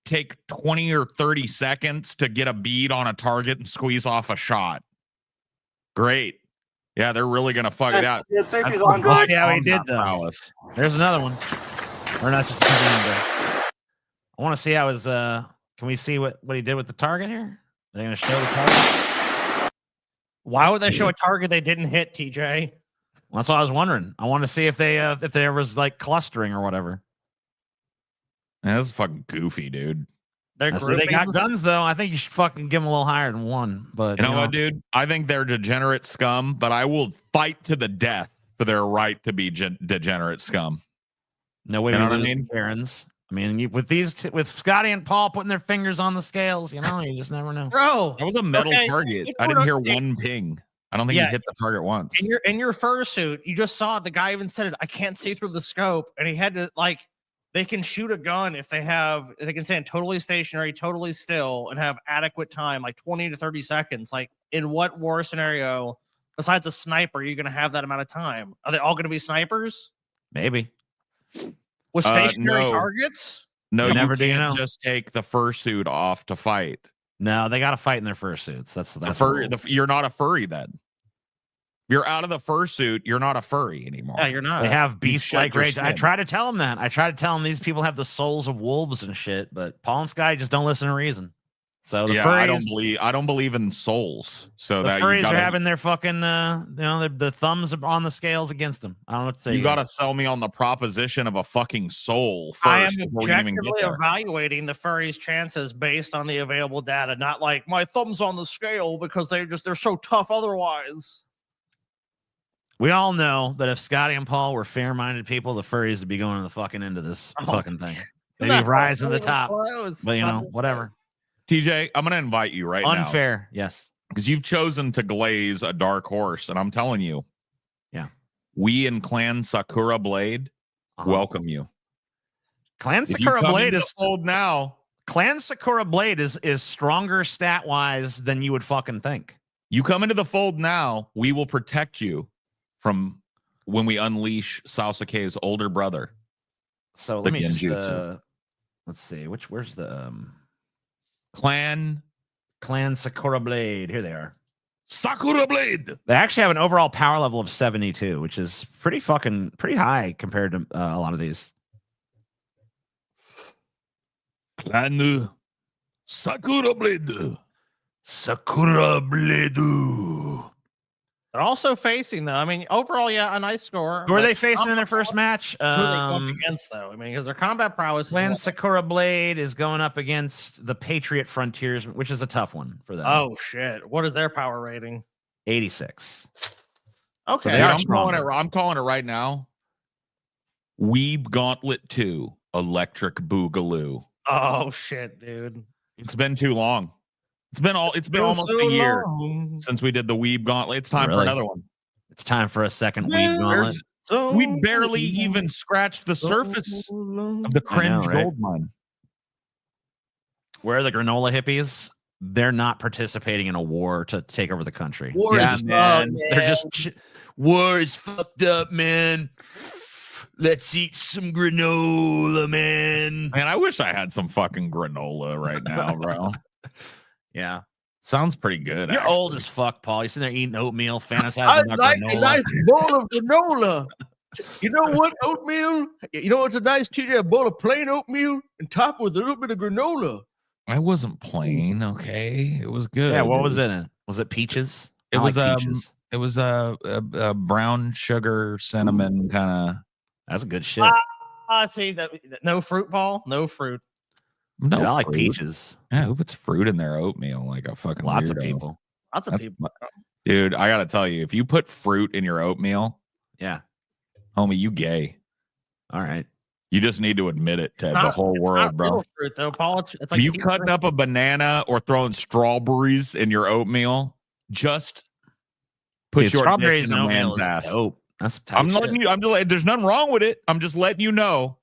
take 20 or 30 seconds to get a bead on a target and squeeze off a shot. Great. Yeah, they're really gonna fuck it out. Yeah, safety's That's on. good. Yeah, he did Combat though. prowess. There's another one. Or not just I want to see how his can we see what he did with the target here? Are they gonna show the target? Why would they show a target they didn't hit, TJ? Well, that's what I was wondering. I want to see if there was like clustering or whatever. Yeah, that's fucking goofy, dude. They're I see they got groupings. guns though. I think you should fucking give them a little higher than 1. But You know what, dude? I think they're degenerate scum, but I will fight to the death for their right to be degenerate scum. No way You we know what I lose mean? Karens. I mean, with Scotty and Paul putting their fingers on the scales, you know, you just never know. Bro, That was a metal Okay, target. it's I didn't hear okay. one ping. I don't think Yeah. he hit the target once. in your fursuit, you just saw the guy even said it. I can't see through the scope, and he had to like. They can shoot a gun if they can stand totally stationary, totally still, and have adequate time, like 20 to 30 seconds. Like, in what war scenario, besides a sniper, are you going to have that amount of time? Are they all going to be snipers Maybe. with stationary no. targets? No, You you never do can't know. just take the fursuit off to fight. No, they got to fight in their fursuits. That's The furry, rules. you're not a furry then. You're out of the fursuit. You're not a furry anymore. Yeah, you're not. They have you beast-like shed your rage. I skin. try to tell them that. I try to tell them these people have the souls of wolves and shit, but Paul and Sky just don't listen to reason. So the yeah, furries, I don't believe in souls. So the that furries you gotta, are having their fucking, the thumbs are on the scales against them. I don't know what to say. you to gotta sell me on the proposition of a fucking soul I am first before we even get objectively there. evaluating the furries' chances based on the available data, not like my thumb's on the scale because they're so tough otherwise. We all know that if Scotty and Paul were fair-minded people, the furries would be going to the fucking end of this fucking thing. They'd be Not rising to the even top. close. But, you Not know, even whatever. TJ, I'm gonna invite you right now Unfair. Yes. because you've chosen to glaze a dark horse, and I'm telling you, Yeah. we in Clan Sakura Blade Uh-huh. welcome you. Clan If you Sakura come Blade into is the fold now. Clan Sakura Blade is stronger stat-wise than you would fucking think. You come into the fold now, we will protect you from when we unleash Sasuke's older brother. So The let me just genjutsu. let's see. Where's the Clan Sakura Blade? Here they are. Sakura Blade. They actually have an overall power level of 72, which is pretty high compared to a lot of these. Clan Sakura Blade. Sakura Blade. They're also facing though. I mean, overall, yeah, a nice score. Who are but they facing in their first match? Who are they going against though? I mean, because their combat prowess. Clan is Sakura Blade is going up against the Patriot Frontiers, which is a tough one for them. Oh shit! What is their power rating? 86. Okay, they are I'm calling stronger. it. I'm calling it right now. Weeb Gauntlet 2, Electric Boogaloo. Oh shit, dude! It's been too long. It's been almost a year since we did the Weeb Gauntlet. It's time for Really? another one. It's time for a second Yeah, Weeb Gauntlet. We barely even scratched the surface of the cringe right? gold mine. Where are the granola hippies? They're not participating in a war to take over the country. War Yeah, is man. They're just war is fucked up, man. Let's eat some granola, man. Man, I wish I had some fucking granola right now, bro. Yeah. Sounds pretty good. You're actually. old as fuck, Paul. You're sitting there eating oatmeal, fantasizing about granola. bowl of granola. You know what? Oatmeal. You know what's a nice TJ? A bowl of plain oatmeal and top with a little bit of granola. I wasn't plain, okay. It was good. Yeah, what was in it? Was it peaches? It I was like peaches. It was a brown sugar cinnamon kind of. That's good shit. I see that. No fruit, Paul. No fruit. No, Dude, I like fruit. peaches. Yeah, who puts fruit in their oatmeal like a fucking Lots of weirdo? people. Lots of That's people. Dude, I gotta tell you, if you put fruit in your oatmeal, Yeah. homie, you gay. All right. You just need to admit it to the Not- whole it's world, not bro. real fruit though, Paul. It's Are like you pea cutting fruit. up a banana or throwing strawberries in your oatmeal? Just put Dude, your dick strawberries in and a oatmeal man's is ass. dope. That's tight I'm shit. letting you. I'm just. There's nothing wrong with it. I'm just letting you know.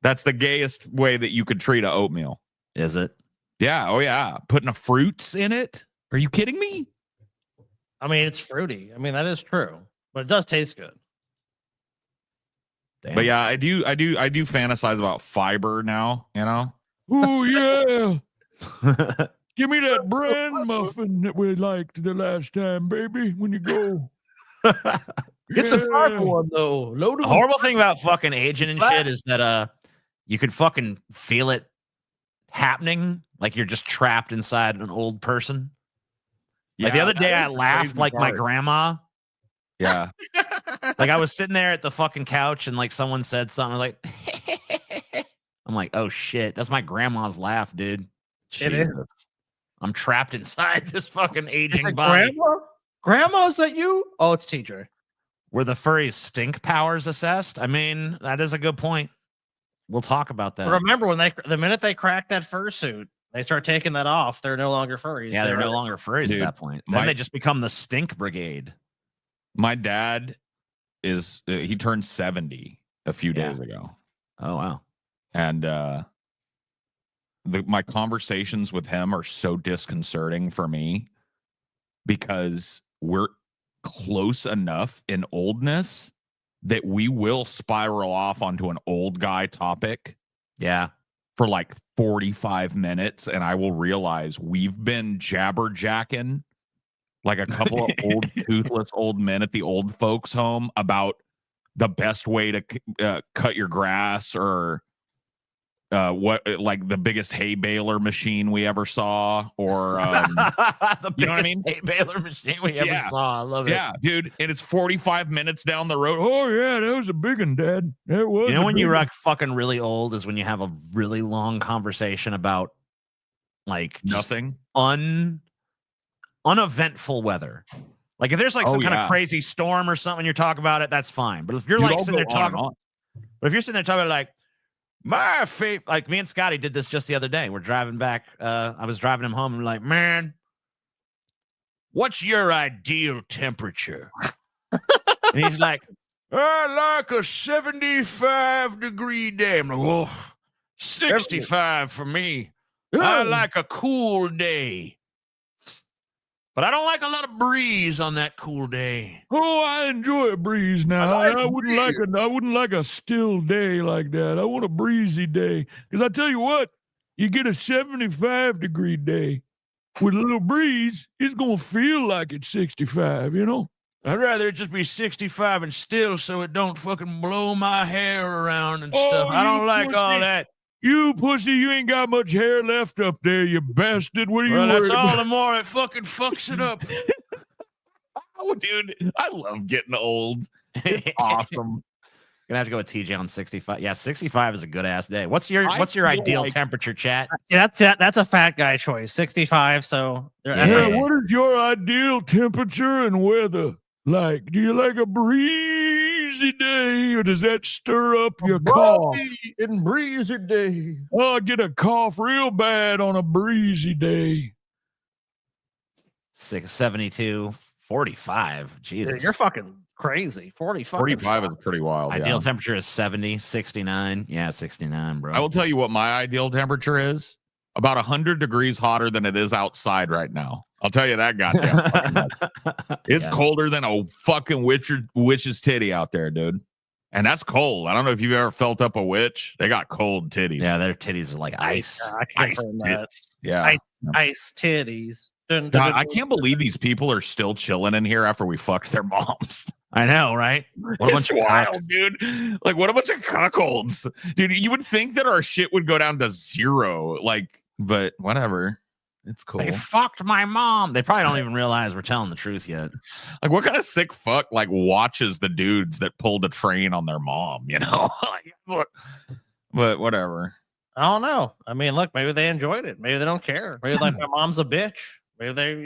That's the gayest way that you could treat a oatmeal. Is it? Yeah. Oh yeah. Putting a fruits in it. Are you kidding me? I mean, it's fruity. I mean, that is true, but it does taste good. Damn. But yeah, I do fantasize about fiber now. You know. Oh yeah. Give me that bran muffin that we liked the last time, baby. When you go. Get the fiber one though. Load The of horrible thing about fucking aging and shit is that you could fucking feel it happening, like you're just trapped inside an old person. Like the other day I laughed like my grandma. Yeah. Like I was sitting there at the fucking couch and like someone said something like I'm like, oh shit, that's my grandma's laugh, dude. It is. Jesus. I'm trapped inside this fucking aging body. Grandma, is that you? Oh, it's TJ. Were the furries stink powers assessed? I mean, that is a good point. We'll talk about that. Remember when the minute they crack that fursuit, they start taking that off. They're no longer furries. Yeah, they're no longer furries Dude, at that point. Then my- they just become the stink brigade. My dad is he turned 70 a few Yeah. days ago. Oh wow. And my conversations with him are so disconcerting for me because we're close enough in oldness that we will spiral off onto an old guy topic Yeah. for like 45 minutes, and I will realize we've been jabberjacking like a couple of old toothless old men at the old folks home about the best way to cut your grass, or what, like the biggest hay baler machine we ever saw, or The you know what I biggest mean? hay baler machine we ever Yeah. saw. I love it. yeah, dude, and it's 45 minutes down the road. Oh yeah, that was a big one, Dad. That was. You know a when big you're one. like fucking really old is when you have a really long conversation about like just Nothing. uneventful weather. Like if there's like some Oh, kind yeah. of crazy storm or something, you're talking about it, that's fine. But if you're Dude, like I'll sitting there go on and talking, on. but if you're sitting there talking like my favorite, like me and Scotty did this just the other day. We're driving back. I was driving him home and we're like, man, what's your ideal temperature? And he's like, I like a 75-degree day. I'm like, oh, 65 for me. I like a cool day. but I don't like a lot of breeze on that cool day. Oh, I enjoy a breeze now. I wouldn't like a still day like that. I want a breezy day. Because I tell you what, you get a 75-degree day with a little breeze, it's going to feel like it's 65, you know? I'd rather it just be 65 and still so it don't fucking blow my hair around and stuff. I don't like all that. You pussy, you ain't got much hair left up there, you bastard. What are you worried about? All the more it fucking fucks it up. Oh, dude, I love getting old. It's awesome. Gonna have to go with TJ on 65. Yeah, 65 is a good ass day. What's your ideal temperature, chat? Yeah, that's a fat guy choice. 65. So yeah, what is your ideal temperature and weather like? Do you like a breezy day, or does that stir up your cough? And breezy day. Oh, I get a cough real bad on a breezy day. 72, 45. Jesus, you're fucking crazy. 45 is pretty wild. Ideal temperature is 70, 69. Yeah, 69, bro. I will tell you what my ideal temperature is. About 100 degrees hotter than it is outside right now. I'll tell you that goddamn fucking much. It's colder than a fucking witch's titty out there, dude. And that's cold. I don't know if you've ever felt up a witch. They got cold titties. Yeah, their titties are like ice. Ice tits. Yeah. Ice titties. God, I can't believe these people are still chilling in here after we fucked their moms. I know, right? What a bunch of wild, dude. Like, what a bunch of cuckolds. Dude, you would think that our shit would go down to 0. Like, but whatever. It's cool. They fucked my mom. They probably don't even realize we're telling the truth yet. Like, what kind of sick fuck like watches the dudes that pulled a train on their mom, you know? But whatever. I don't know. I mean, look, maybe they enjoyed it. Maybe they don't care. Maybe like my mom's a bitch. Maybe they,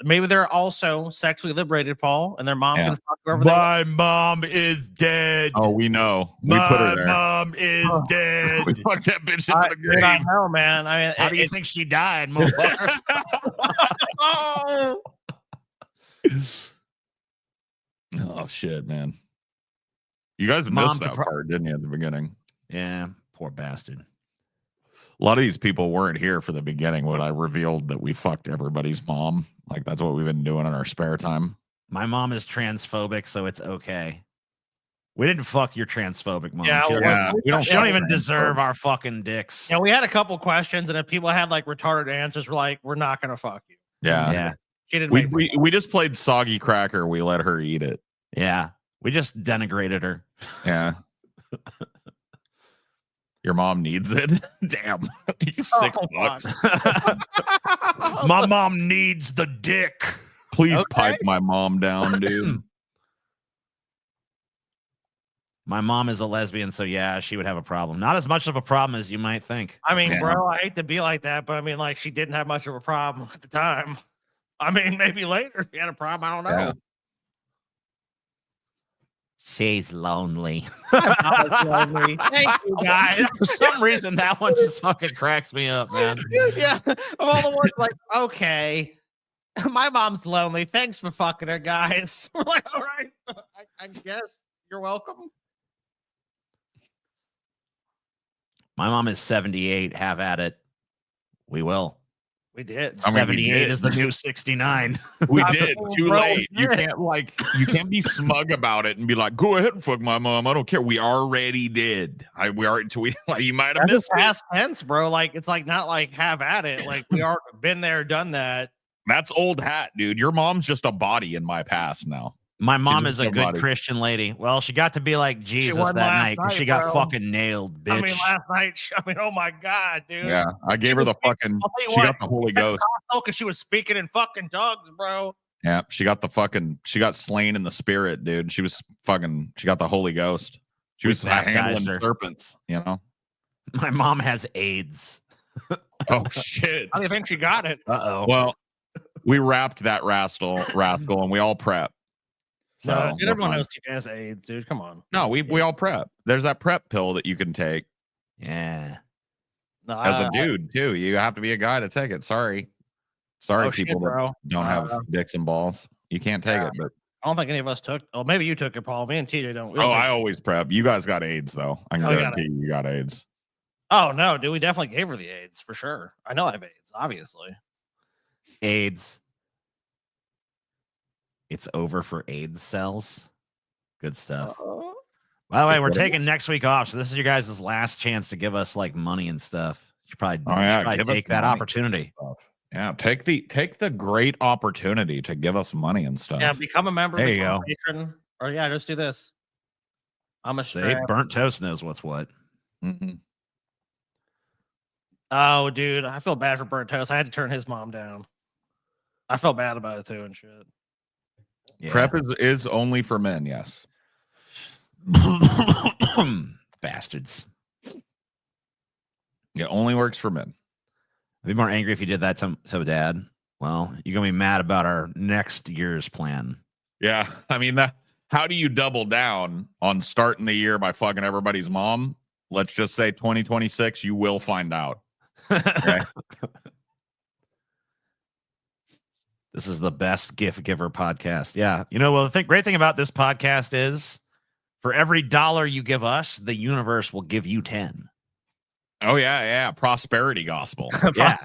maybe they're also sexually liberated, Paul, and their mom can fuck whoever they want. My mom is dead. Oh, we know. We put her there. My mom is dead. We fucked that bitch into the grave. I know, man. I mean, how do you think she died, motherfucker? Oh shit, man. You guys missed that part, didn't you, at the beginning? Yeah, poor bastard. A lot of these people weren't here for the beginning when I revealed that we fucked everybody's mom. Like, that's what we've been doing in our spare time. My mom is transphobic, so it's okay. We didn't fuck your transphobic mom. Yeah, we don't even deserve our fucking dicks. Yeah, we had a couple questions, and if people had like retarded answers, we're like, we're not gonna fuck you. Yeah. She didn't. We just played soggy cracker. We let her eat it. Yeah, we just denigrated her. Yeah. Your mom needs it. Damn. You sick fucks. My mom needs the dick. Please pipe my mom down, dude. My mom is a lesbian, so yeah, she would have a problem. Not as much of a problem as you might think. I mean, bro, I hate to be like that, but I mean, like, she didn't have much of a problem at the time. I mean, maybe later she had a problem. I don't know. Yeah. She's lonely. Lonely. Thank you, guys. For some reason, that one just fucking cracks me up, man. Yeah. Of all the ones, like, okay, my mom's lonely. Thanks for fucking her, guys. We're like, all right, I guess you're welcome. My mom is 78. Have at it. We will. We did. 78 is the new 69. We did. Too late. You can't be smug about it and be like, go ahead and fuck my mom. I don't care. We already did. You might have missed past tense, bro. Like, it's like not like have at it. Like, we are been there, done that. That's old hat, dude. Your mom's just a body in my past now. My mom is a good Christian lady. Well, she got to be like Jesus that night because she got fucking nailed, bitch. I mean, last night, oh my God, dude. Yeah, I gave her the fucking, she got the Holy Ghost. Because she was speaking in fucking tongues, bro. Yeah, she got slain in the spirit, dude. She got the Holy Ghost. She was handling serpents, you know? My mom has AIDS. Oh, shit. How do you think she got it? Uh-oh. Well, we wrapped that rascal, and we all prep. So everyone knows TJ has AIDS, dude. Come on. No, we all prep. There's that prep pill that you can take. Yeah. No, as a dude too, you have to be a guy to take it. Sorry, people that don't have dicks and balls. You can't take it. But I don't think any of us took. Oh, maybe you took it, Paul. Me and TJ don't. I always prep. You guys got AIDS though. I can guarantee you got AIDS. Oh no, dude. We definitely gave her the AIDS for sure. I know I have AIDS, obviously. AIDS. It's over for AIDS cells. Good stuff. By the way, we're taking next week off, so this is your guys' last chance to give us like money and stuff. You should probably give us take that money. opportunity. Yeah, take the great opportunity to give us money and stuff. Yeah, become a member. There you go. Patron, or yeah, just do this. I'm a See, strap. Burnt Toast knows what's what. Mhm. Oh, dude, I feel bad for Burnt Toast. I had to turn his mom down. I felt bad about it too and shit. Yeah. Prep is only for men, yes. Bastards. It only works for men. I'd be more angry if you did that to Dad. Well, you're gonna be mad about our next year's plan. Yeah, I mean, how do you double down on starting the year by fucking everybody's mom? Let's just say 2026, you will find out. Okay. This is the best gift giver podcast. Yeah. You know, well, the great thing about this podcast is for every $1 you give us, the universe will give you 10. Oh, yeah. Prosperity gospel. Yeah.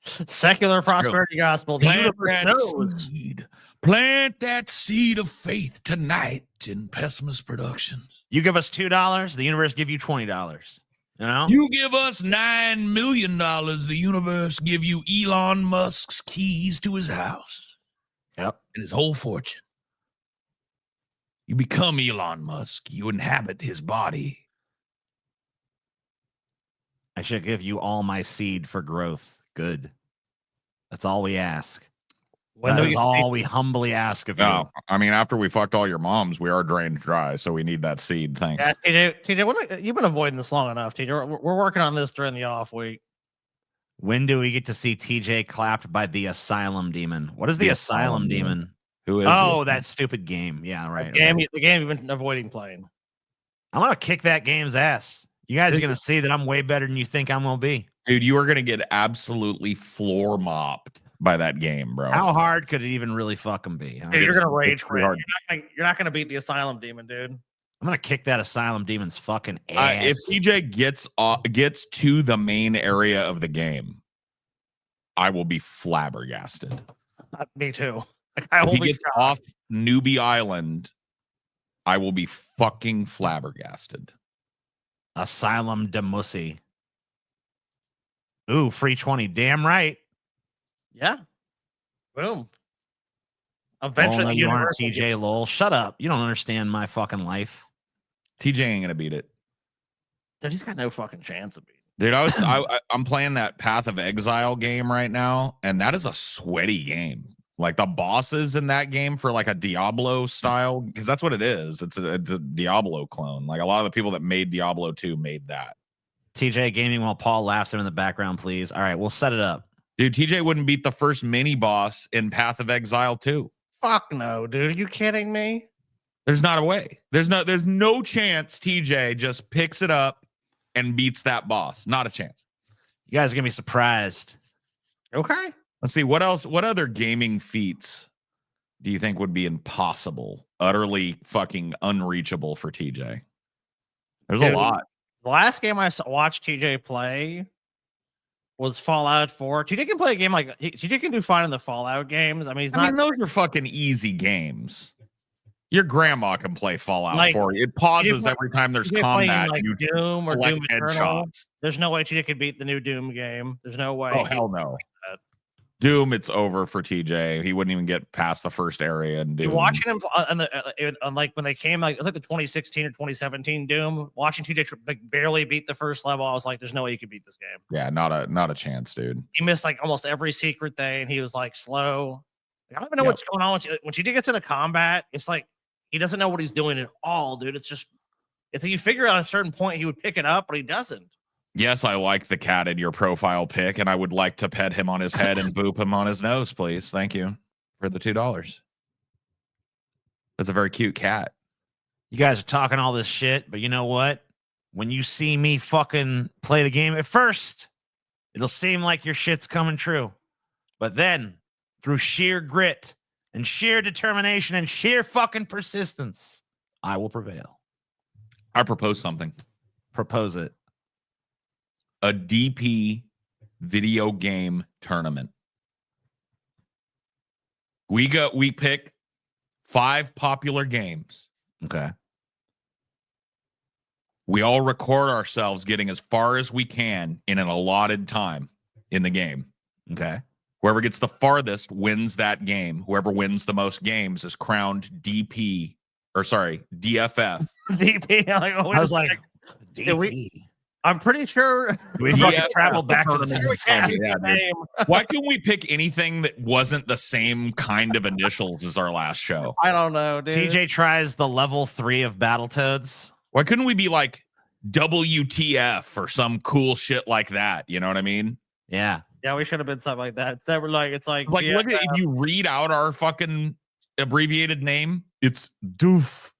Secular prosperity gospel. The universe knows. Plant that seed of faith tonight in Pessimist Productions. You give us $2, the universe give you $20. You know? You give us $9 million, the universe give you Elon Musk's keys to his house. Yep. And his whole fortune. You become Elon Musk. You inhabit his body. I should give you all my seed for growth. Good. That's all we ask. That is all we humbly ask of you. No, I mean, after we fucked all your moms, we are drained dry, so we need that seed. Thanks. Yeah, TJ, you've been avoiding this long enough, TJ. We're working on this during the off week. When do we get to see TJ clapped by the Asylum Demon? What is the Asylum Demon? Who is? That stupid game. Yeah, right. The game you've been avoiding playing. I'm gonna kick that game's ass. You guys are gonna see that I'm way better than you think I'm gonna be. Dude, you are gonna get absolutely floor mopped by that game, bro. How hard could it even really fucking be? Huh? Dude, you're gonna rage quit. You're not gonna beat the Asylum Demon, dude. I'm gonna kick that Asylum Demon's fucking ass. If TJ gets to the main area of the game, I will be flabbergasted. Me too. If he gets off Newbie Island, I will be fucking flabbergasted. Asylum Demussy. Ooh, free 20. Damn right. Yeah. Boom. Eventually, you aren't TJ Lowell. Shut up. You don't understand my fucking life. TJ ain't gonna beat it. Dude, he's got no fucking chance of beating. Dude, I'm playing that Path of Exile game right now, and that is a sweaty game. Like the bosses in that game for like a Diablo style, because that's what it is. It's a Diablo clone. Like a lot of the people that made Diablo 2 made that. TJ gaming while Paul laughs in the background, please. All right, we'll set it up. Dude, TJ wouldn't beat the first mini boss in Path of Exile 2. Fuck no, dude. Are you kidding me? There's not a way. There's no chance TJ just picks it up and beats that boss. Not a chance. You guys are gonna be surprised. Okay. Let's see what else. What other gaming feats do you think would be impossible, utterly fucking unreachable for TJ? There's a lot. The last game I watched TJ play was Fallout 4. TJ can play a game like TJ can do fine in the Fallout games. I mean, those are fucking easy games. Your grandma can play Fallout 4. It pauses every time there's combat. Like you Doom or Doom Eternal. Headshots. There's no way TJ could beat the new Doom game. There's no way. Oh hell no. Doom, it's over for TJ. He wouldn't even get past the first area in Doom. You're watching him on like when they came, like it was like the 2016 or 2017 Doom. Watching TJ barely beat the first level, I was like, "There's no way you could beat this game." Yeah, not a chance, dude. He missed like almost every secret thing. He was like slow. I don't even know what's going on when TJ gets into combat. It's like he doesn't know what he's doing at all, dude. It's like you figure out at a certain point he would pick it up, but he doesn't. Yes, I like the cat in your profile pic, and I would like to pet him on his head and boop him on his nose, please. Thank you for the $2. That's a very cute cat. You guys are talking all this shit, but you know what? When you see me fucking play the game at first, it'll seem like your shit's coming true. But then, through sheer grit and sheer determination and sheer fucking persistence, I will prevail. I propose something. Propose it. A DP video game tournament. We pick 5 popular games. Okay. We all record ourselves getting as far as we can in an allotted time in the game. Okay. Whoever gets the farthest wins that game. Whoever wins the most games is crowned DFF. DP. I was like, Did we- DP. I'm pretty sure We DFF. fucking traveled back to the Yeah, the dude. name. Why couldn't we pick anything that wasn't the same kind of initials as our last show? I don't know, dude. TJ tries the level 3 of Battletoads. Why couldn't we be like WTF or some cool shit like that? You know what I mean? Yeah. Yeah, we should have been something like that. That were like it's like Like, look at if you read out our fucking abbreviated name, it's doof.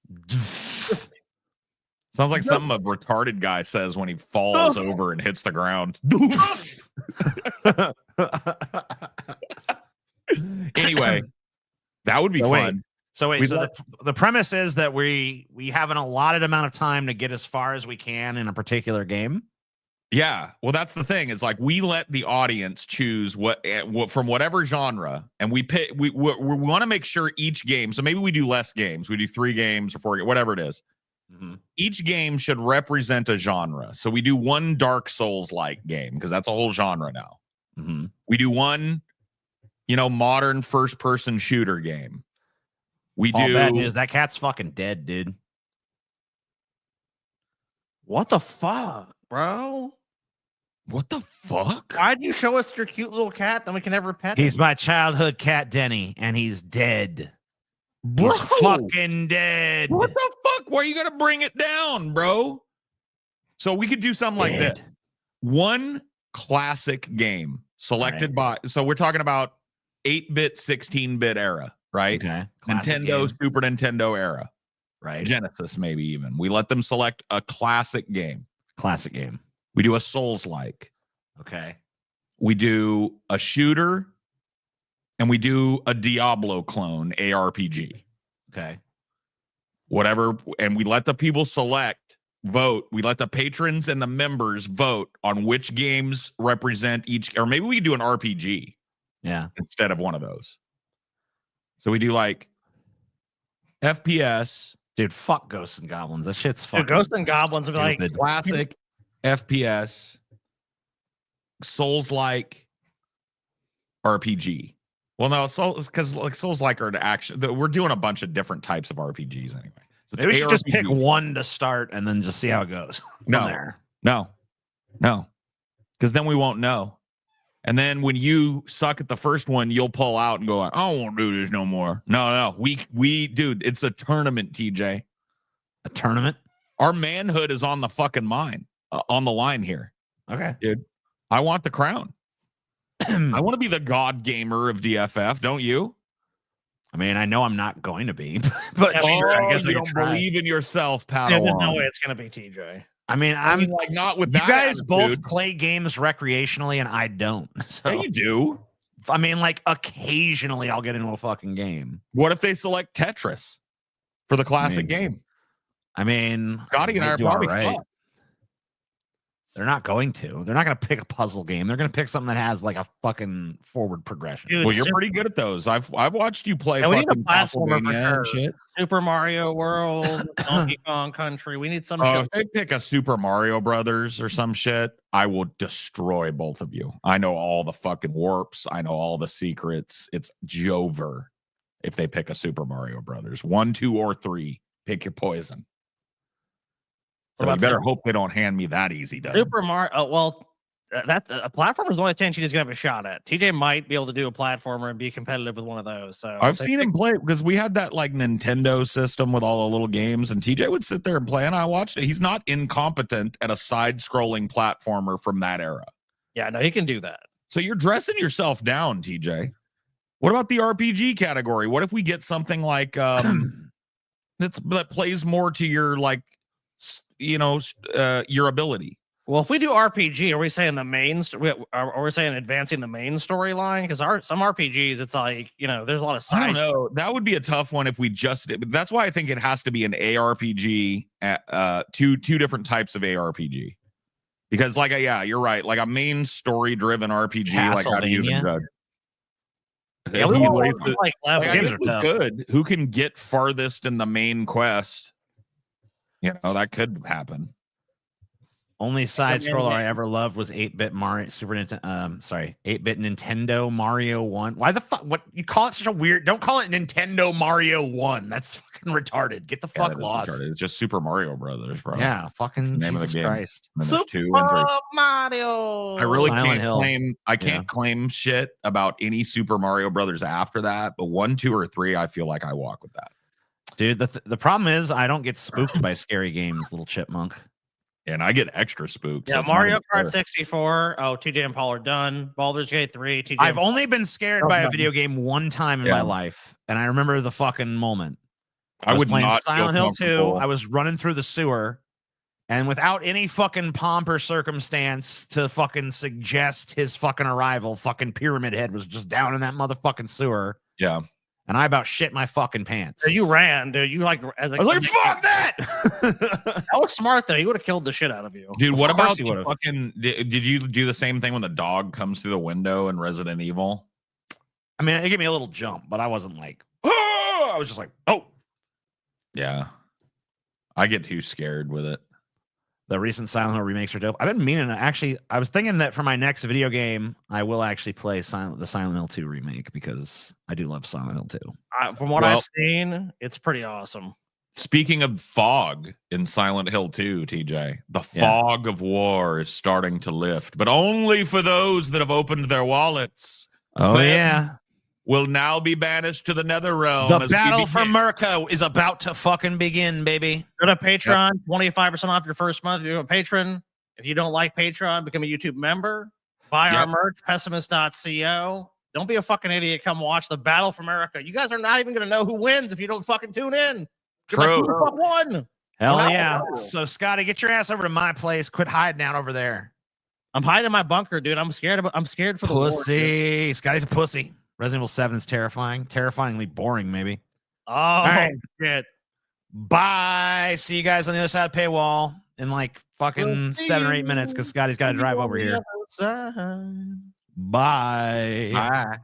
Sounds like something a retarded guy says when he falls over and hits the ground. Doof. Anyway, that would be So wait. fun. So wait, We'd so let- the premise is that we have an allotted amount of time to get as far as we can in a particular game. Yeah, well, that's the thing. Is like we let the audience choose what from whatever genre, and we pick. We want to make sure each game. So maybe we do less games. We do 3 games or 4 games, whatever it is. Mm-hmm. Each game should represent a genre. So we do one Dark Souls like game because that's a whole genre now. Mm-hmm. We do one, modern first person shooter game. We All do. bad news. That cat's fucking dead, dude. what the fuck, bro? What the fuck? Why'd you show us your cute little cat? Then we can never pet He's him? my childhood cat, Denny, and he's dead. Bro, He's fucking dead. what the fuck? Why are you gonna bring it down, bro? So we could do something like Dead. that. One classic game selected by. So we're talking about 8-bit, 16-bit era, right? Okay. Classic Nintendo, game. Super Nintendo era, Right. Genesis, maybe even. We let them select a classic game. Classic game. We do a Souls-like. Okay. We do a shooter, and we do a Diablo clone ARPG. Okay. Whatever, and we let the people vote. We let the patrons and the members vote on which games represent each, or maybe we do an RPG Yeah. instead of one of those. So we do like FPS, Dude, fuck Ghosts and Goblins. That shit's fucking Dude, Ghosts and Goblins are like stupid. classic FPS, Souls-like RPG. Well, no, Souls because like Souls-like are an action. We're doing a bunch of different types of RPGs anyway. So it's Maybe we should just pick ARPG. one to start and then just see how it goes. from No. there. No, because then we won't know. And then when you suck at the first one, you'll pull out and go, I don't want to do this no more. No. We dude, it's a tournament, TJ. A tournament. Our manhood is on the fucking on the line here. Okay. Dude, I want the crown. I want to be the god gamer of DFF, don't you? I mean, I know I'm not going to be, but Yeah, sure, I guess I you could don't try. believe in yourself, Dude, there's no Padawan. way it's gonna be TJ. I mean, I I'm mean, like not with you that guys both attitude. play games recreationally and I don't. So Yeah, you do. I mean, like occasionally I'll get into a fucking game. What if they select Tetris for the classic mean, game? I mean, Scotty and might I are do probably alright. fucked. They're not going to. They're not going to pick a puzzle game. They're going to pick something that has like a fucking forward progression. Dude, Well, you're pretty good at those. I've watched you play Yeah, we need a fucking platformer for Castlevania and sure. shit. Super Mario World, Donkey Kong Country. We need some Oh, shit. if they pick a Super Mario Brothers or some shit, I will destroy both of you. I know all the fucking warps. I know all the secrets. It's Jover if they pick a Super Mario Brothers. 1, 2, or 3. Pick your poison. So What you about better Super- hope they don't hand me that easy, Doug. Super Mario. Well, that a platformer is the only thing he's gonna have a shot at. TJ might be able to do a platformer and be competitive with one of those. So I've they seen pick- him play because we had that like Nintendo system with all the little games, and TJ would sit there and play, and I watched it. He's not incompetent at a side-scrolling platformer from that era. Yeah, no, he can do that. So you're dressing yourself down, TJ. What about the RPG category? What if we get something like that plays more to your like your ability? Well, if we do RPG, are we saying the main? Are we saying advancing the main storyline? Because some RPGs, it's like there's a lot of I side. don't know. That would be a tough one if we just did. But that's why I think it has to be an ARPG. Two different types of ARPG. Because you're right. Like a main story-driven RPG. Like how do you even Castlevania? judge? Yeah, we Who won't plays want the- to play like, I games guess are we tough. could. Who can get farthest in the main quest? You know, that could happen. Only side man, scroller yeah. I ever loved was 8-bit Mario, 8-bit Nintendo Mario 1. Why the fuck? What you call it such a weird? Don't call it Nintendo Mario 1. That's fucking retarded. Get the Yeah, fuck that is lost. retarded. It's just Super Mario Brothers, bro. Yeah, That's fucking the name of the Jesus game. Christ. And then there's 2 and 3. Mario. I really Silent can't Hill. claim. I Yeah. can't claim shit about any Super Mario Brothers after that. But 1, 2, or 3, I feel like I walk with that. Dude, the problem is I don't get spooked by scary games, little chipmunk. And I get extra spooked. Yeah, so it's not Mario even Kart fair. 64. Oh, TJ and Paul are done. Baldur's Gate 3. TJ. I've only been scared by a video game one time in my Yeah. life, and I remember the fucking moment. I was would playing not feel Silent Hill 2. comfortable. I was running through the sewer, and without any fucking pomp or circumstance to fucking suggest his fucking arrival, fucking Pyramid Head was just down in that motherfucking sewer, Yeah. and I about shit my fucking pants. You ran, dude. You like, as a, I was like, fuck that! That was smart though. He would have killed the shit out of you. Dude, Of what course about he the would've. fucking? Did you do the same thing when the dog comes through the window in Resident Evil? I mean, it gave me a little jump, but I wasn't like, oh! I was just like, oh. Yeah. I get too scared with it. The recent Silent Hill remakes are dope. I've been meaning to actually. I was thinking that for my next video game, I will actually play the Silent Hill 2 remake because I do love Silent Hill 2. From what Well- I've seen, it's pretty awesome. Speaking of fog in Silent Hill 2, TJ, the Yeah. fog of war is starting to lift, but only for those that have opened their wallets. Oh Then yeah, will now be banished to the nether realm. the as we battle for begin- Murka is about to fucking begin, baby. Go to Patreon, 25% off your first month if you're a patron. If you don't like Patreon, become a YouTube member. Buy our Yep. merch, pessimist.co. Don't be a fucking idiot. Come watch the battle for America. You guys are not even going to know who wins if you don't fucking tune in. You're like, who True. the fuck won? Hell Wow. yeah! So Scotty, get your ass over to my place. Quit hiding out over there, I'm hiding in my bunker, dude. I'm scared for the war. dude. pussy. Scotty's a pussy. Resident Evil 7 is terrifying, terrifyingly boring, maybe. Oh, right. shit. Bye. See you guys on the other side of Paywall in like fucking We'll see 7 or 8 minutes because Scotty's got to drive over here. Side. Bye. Bye.